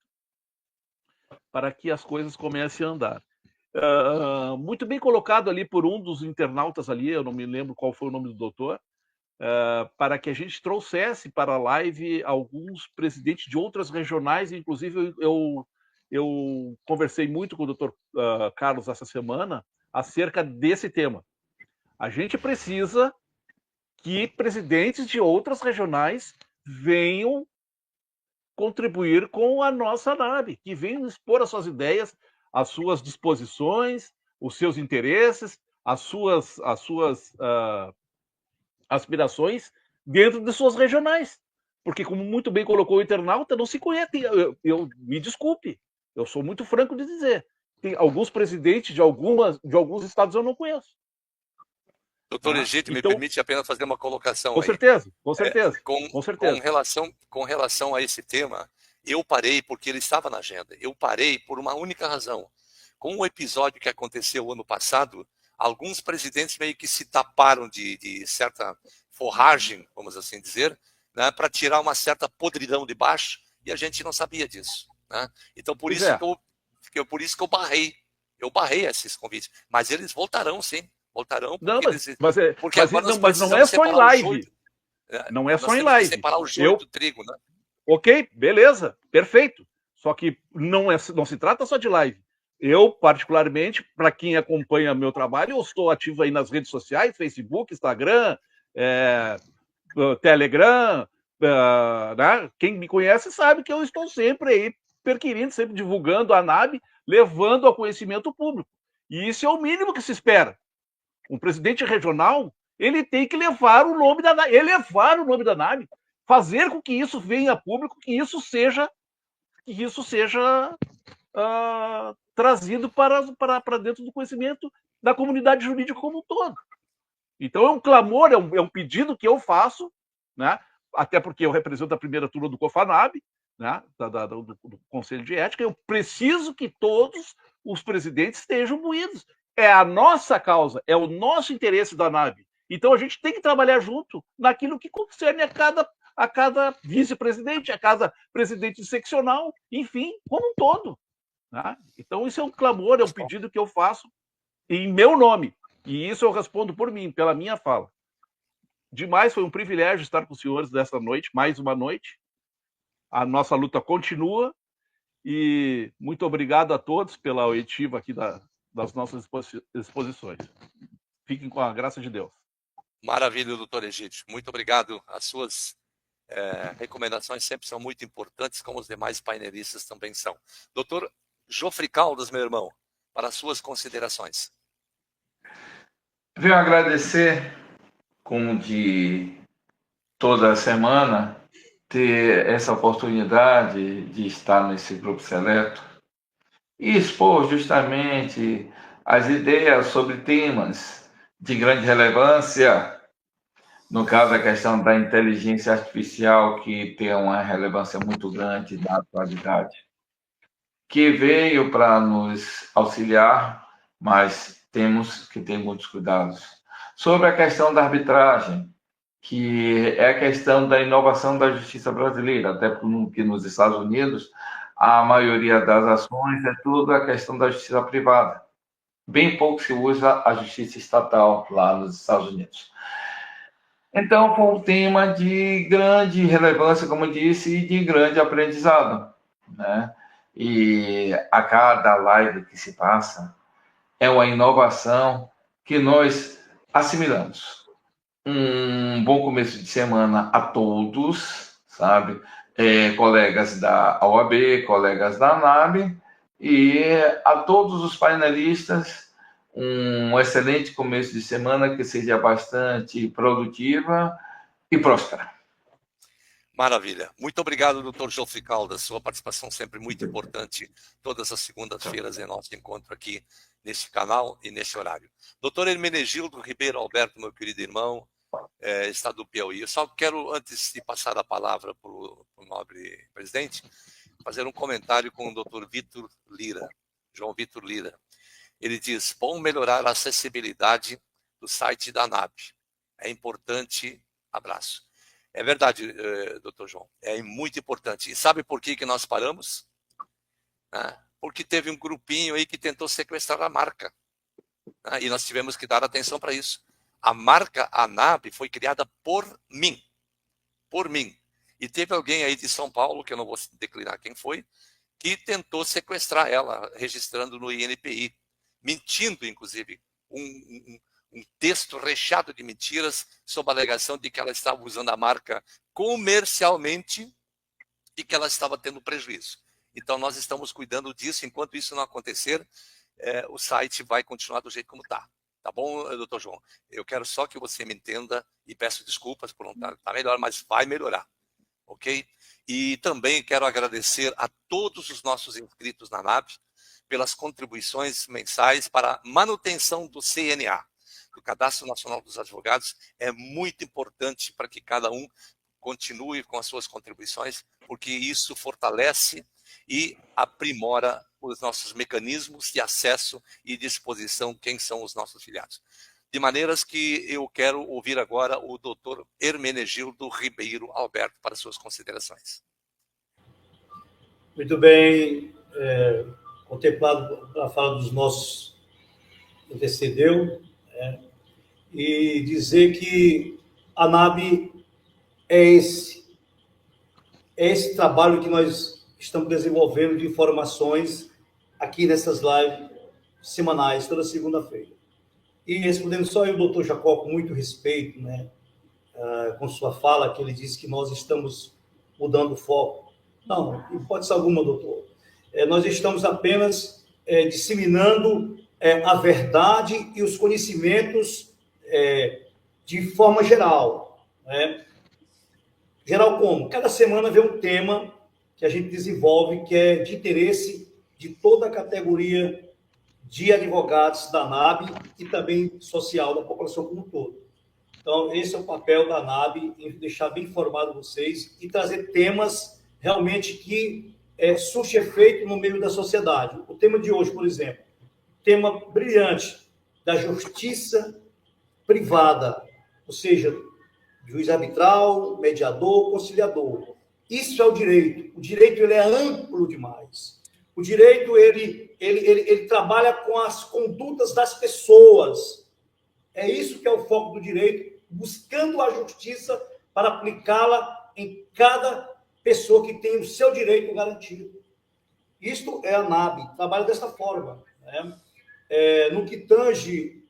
para que as coisas comecem a andar. Muito bem colocado ali por um dos internautas ali, eu não me lembro qual foi o nome do doutor, para que a gente trouxesse para a live alguns presidentes de outras regionais, inclusive eu conversei muito com o doutor Carlos essa semana acerca desse tema. A gente precisa que presidentes de outras regionais venham contribuir com a nossa ANAB, que venham expor as suas ideias, as suas disposições, os seus interesses, as suas aspirações dentro de suas regionais. Porque, como muito bem colocou o internauta, não se conhece. Eu me desculpe, eu sou muito franco de dizer. tem alguns presidentes de alguns estados eu não conheço. Doutor Egídio, me Então, permite apenas fazer uma colocação com aí. certeza, com certeza, Com com certeza. relação a esse tema, eu parei porque ele estava na agenda. Eu parei por uma única razão. Com o episódio que aconteceu ano passado, alguns presidentes meio que se taparam de certa forragem, vamos assim dizer, né, para tirar uma certa podridão de baixo, e a gente não sabia disso. Né? Então, por Pois isso, é. por isso que eu barrei. Eu barrei esses convites. Mas eles voltarão, sim. Voltarão, Não, porque, porque mas agora nós não é precisamos só em separar o live. joio. Não é Nós só em temos que live. separar o joio do trigo, né? Ok, beleza, perfeito. Só que não se trata só de live. Eu, particularmente, para quem acompanha meu trabalho, eu estou ativo aí nas redes sociais, Facebook, Instagram, Telegram, né? Quem me conhece sabe que eu estou sempre aí perquirindo, sempre divulgando a NAB, levando ao conhecimento público. E isso é o mínimo que se espera. Um presidente regional, ele tem que levar o nome da NAB, fazer com que isso venha a público, que isso seja trazido para dentro do conhecimento da comunidade jurídica como um todo. Então é um clamor, é um pedido que eu faço, né? Até porque eu represento a primeira turma do COFANAB, né? do Conselho de Ética, eu preciso que todos os presidentes estejam moídos. É a nossa causa, é o nosso interesse da NAB. Então a gente tem que trabalhar junto naquilo que concerne a cada vice-presidente, a cada presidente seccional, enfim, como um todo. Né? Então isso é um clamor, é um pedido que eu faço em meu nome. E isso eu respondo por mim, pela minha fala. Demais, foi um privilégio estar com os senhores dessa noite, mais uma noite. A nossa luta continua e muito obrigado a todos pela oitiva aqui das nossas exposições. Fiquem com a graça de Deus. Maravilha, doutor Egídio. Muito obrigado. As suas recomendações sempre são muito importantes, como os demais painelistas também são. Doutor Jofre Caldas, meu irmão, para as suas considerações. Venho agradecer, como de toda semana, ter essa oportunidade de estar nesse grupo seleto e expor justamente as ideias sobre temas de grande relevância, no caso a questão da inteligência artificial, que tem uma relevância muito grande na atualidade, que veio para nos auxiliar, mas temos que ter muitos cuidados. Sobre a questão da arbitragem, que é a questão da inovação da justiça brasileira, até porque nos Estados Unidos a maioria das ações é tudo a questão da justiça privada. Bem pouco se usa a justiça estatal lá nos Estados Unidos. Então, foi um tema de grande relevância, como eu disse, e de grande aprendizado, né? E a cada live que se passa é uma inovação que nós assimilamos. Um bom começo de semana a todos, sabe? Colegas da OAB, colegas da ANAB, e a todos os painelistas, um excelente começo de semana que seja bastante produtiva e próspera. Maravilha. Muito obrigado, doutor Jofre Caldas. Sua participação sempre muito importante, todas as segundas-feiras em nosso encontro aqui neste canal e neste horário. Doutor Hermenegildo Ribeiro Alberto, meu querido irmão, Estado do Piauí. Eu só quero, antes de passar a palavra para o nobre presidente, fazer um comentário com o doutor Vitor Lira, João Vitor Lira. Ele diz: bom melhorar a acessibilidade do site da ANAB. É importante. Abraço. É verdade, doutor João. É muito importante. E sabe por que nós paramos? Porque teve um grupinho aí que tentou sequestrar a marca. E nós tivemos que dar atenção para isso. A marca ANAB foi criada por mim. Por mim. E teve alguém aí de São Paulo, que eu não vou declinar quem foi, que tentou sequestrar ela, registrando no INPI. Mentindo, inclusive. Um texto recheado de mentiras sob a alegação de que ela estava usando a marca comercialmente e que ela estava tendo prejuízo. Então, nós estamos cuidando disso. Enquanto isso não acontecer, o site vai continuar do jeito como está. Tá bom, doutor João? Eu quero só que você me entenda e peço desculpas por não estar melhor, mas vai melhorar. Ok? E também quero agradecer a todos os nossos inscritos na NAB, pelas contribuições mensais para a manutenção do CNA, do Cadastro Nacional dos Advogados. É muito importante para que cada um continue com as suas contribuições, porque isso fortalece e aprimora os nossos mecanismos de acesso e disposição, quem são os nossos filiados. De maneiras que eu quero ouvir agora o doutor Hermenegildo Ribeiro Alberto para suas considerações. Muito bem, contemplado a fala dos nossos antecedeu, e dizer que a NAB é esse trabalho que nós estamos desenvolvendo de informações aqui nessas lives semanais, toda segunda-feira. E respondendo só eu, doutor Jacó, com muito respeito, com sua fala, que ele disse que nós estamos mudando o foco. Não, em hipótese alguma, doutor. Nós estamos apenas disseminando a verdade e os conhecimentos de forma geral. Geral como? Cada semana vem um tema que a gente desenvolve que é de interesse de toda a categoria de advogados da NAB e também social da população como um todo. Então, esse é o papel da NAB, em deixar bem informado vocês e trazer temas realmente que surte efeito no meio da sociedade. O tema de hoje, por exemplo, tema brilhante da justiça privada, ou seja, juiz arbitral, mediador, conciliador. Isso é o direito. O direito ele é amplo demais. O direito ele trabalha com as condutas das pessoas. É isso que é o foco do direito, buscando a justiça para aplicá-la em cada pessoa que tem o seu direito garantido. Isto é a NAB, trabalha dessa forma. No que tange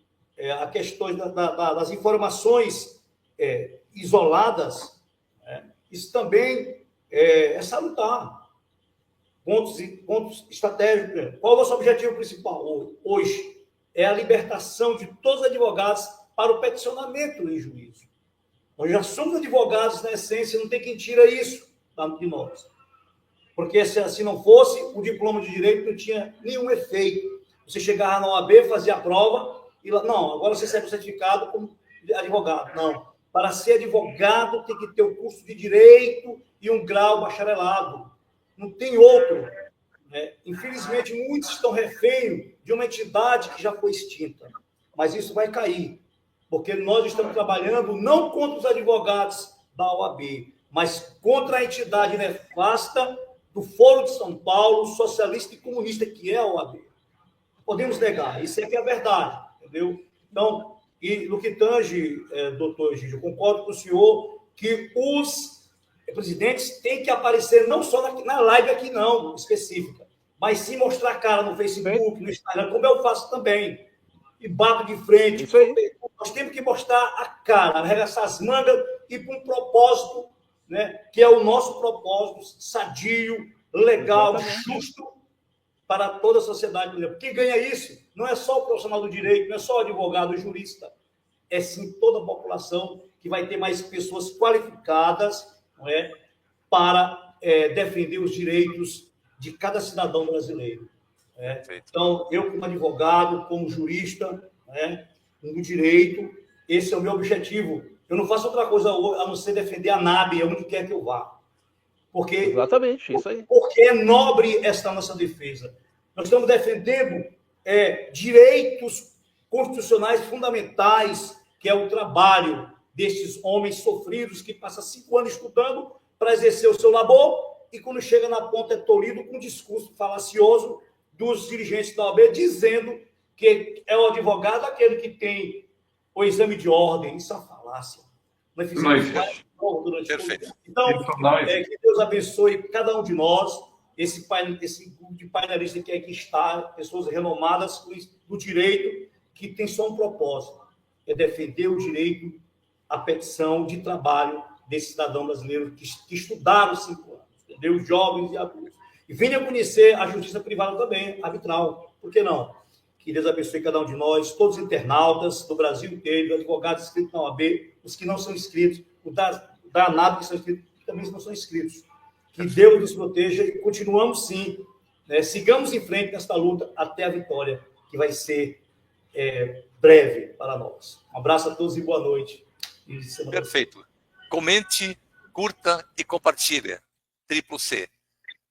a questões das informações isoladas, isso também é salutar. Pontos estratégicos. Qual é o nosso objetivo principal hoje? É a libertação de todos os advogados para o peticionamento em juízo. Nós já somos advogados na essência, não tem quem tira isso de nós. Porque se assim não fosse, o diploma de direito não tinha nenhum efeito. Você chegava na OAB, fazia a prova, e lá, não, agora você recebe o certificado como advogado. Não. Para ser advogado, tem que ter o curso de direito e um grau bacharelado. Não tem outro. Infelizmente, muitos estão reféns de uma entidade que já foi extinta. Mas isso vai cair, porque nós estamos trabalhando não contra os advogados da OAB, mas contra a entidade nefasta do Foro de São Paulo, socialista e comunista, que é a OAB. Podemos negar, isso é que é a verdade, entendeu? Então, e no que tange, doutor Egídio, eu concordo com o senhor que os presidentes têm que aparecer não só na live aqui, não, específica, mas sim mostrar a cara no Facebook, no Instagram, como eu faço também. E bato de frente. Isso aí. Nós temos que mostrar a cara, arregaçar as mangas e para um propósito, que é o nosso propósito sadio, legal, justo para toda a sociedade brasileira. Quem ganha isso não é só o profissional do direito, não é só o advogado, o jurista, é sim toda a população que vai ter mais pessoas qualificadas para defender os direitos de cada cidadão brasileiro. Então, eu como advogado, como jurista, no direito, esse é o meu objetivo. Eu não faço outra coisa a não ser defender a NAB, onde quer que eu vá. Porque, exatamente, isso aí. Porque é nobre esta nossa defesa. Nós estamos defendendo direitos constitucionais fundamentais, que é o trabalho desses homens sofridos que passam 5 anos estudando para exercer o seu labor e quando chega na ponta é tolhido com um discurso falacioso dos dirigentes da OAB dizendo que é o advogado aquele que tem o exame de ordem. Isso é uma falácia. Não existe. Perfeito. Então, que Deus abençoe cada um de nós, esse grupo de painelistas que aqui está, pessoas renomadas do direito, que tem só um propósito, é defender o direito à petição de trabalho desse cidadão brasileiro que estudaram 5 anos, entendeu? Jovens e adultos. E venha conhecer a justiça privada também, arbitral. Por que não? Que Deus abençoe cada um de nós, todos os internautas do Brasil inteiro, advogados inscritos na OAB, os que não são inscritos, os da ANAB que são inscritos, que também não são inscritos. Que Deus nos proteja e continuamos, sim, né? Sigamos em frente nesta luta até a vitória, que vai ser breve para nós. Um abraço a todos e boa noite. Perfeito. Comente, curta e compartilhe. Triplo C.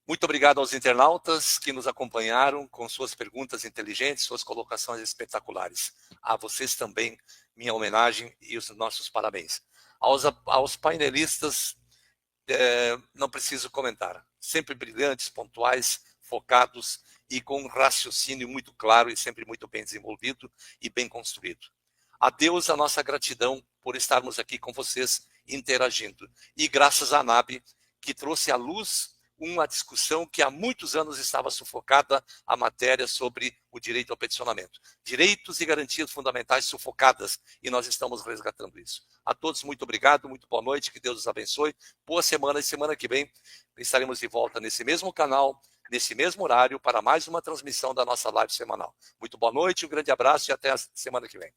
Muito obrigado aos internautas que nos acompanharam com suas perguntas inteligentes, suas colocações espetaculares. A vocês também, minha homenagem e os nossos parabéns. Aos painelistas, não preciso comentar. Sempre brilhantes, pontuais, focados e com um raciocínio muito claro e sempre muito bem desenvolvido e bem construído. A Deus a nossa gratidão por estarmos aqui com vocês interagindo. E graças à ANAB, que trouxe à luz uma discussão que há muitos anos estava sufocada, a matéria sobre o direito ao peticionamento. Direitos e garantias fundamentais sufocadas, e nós estamos resgatando isso. A todos, muito obrigado, muito boa noite, que Deus os abençoe. Boa semana, e semana que vem estaremos de volta nesse mesmo canal, nesse mesmo horário, para mais uma transmissão da nossa live semanal. Muito boa noite, um grande abraço e até a semana que vem.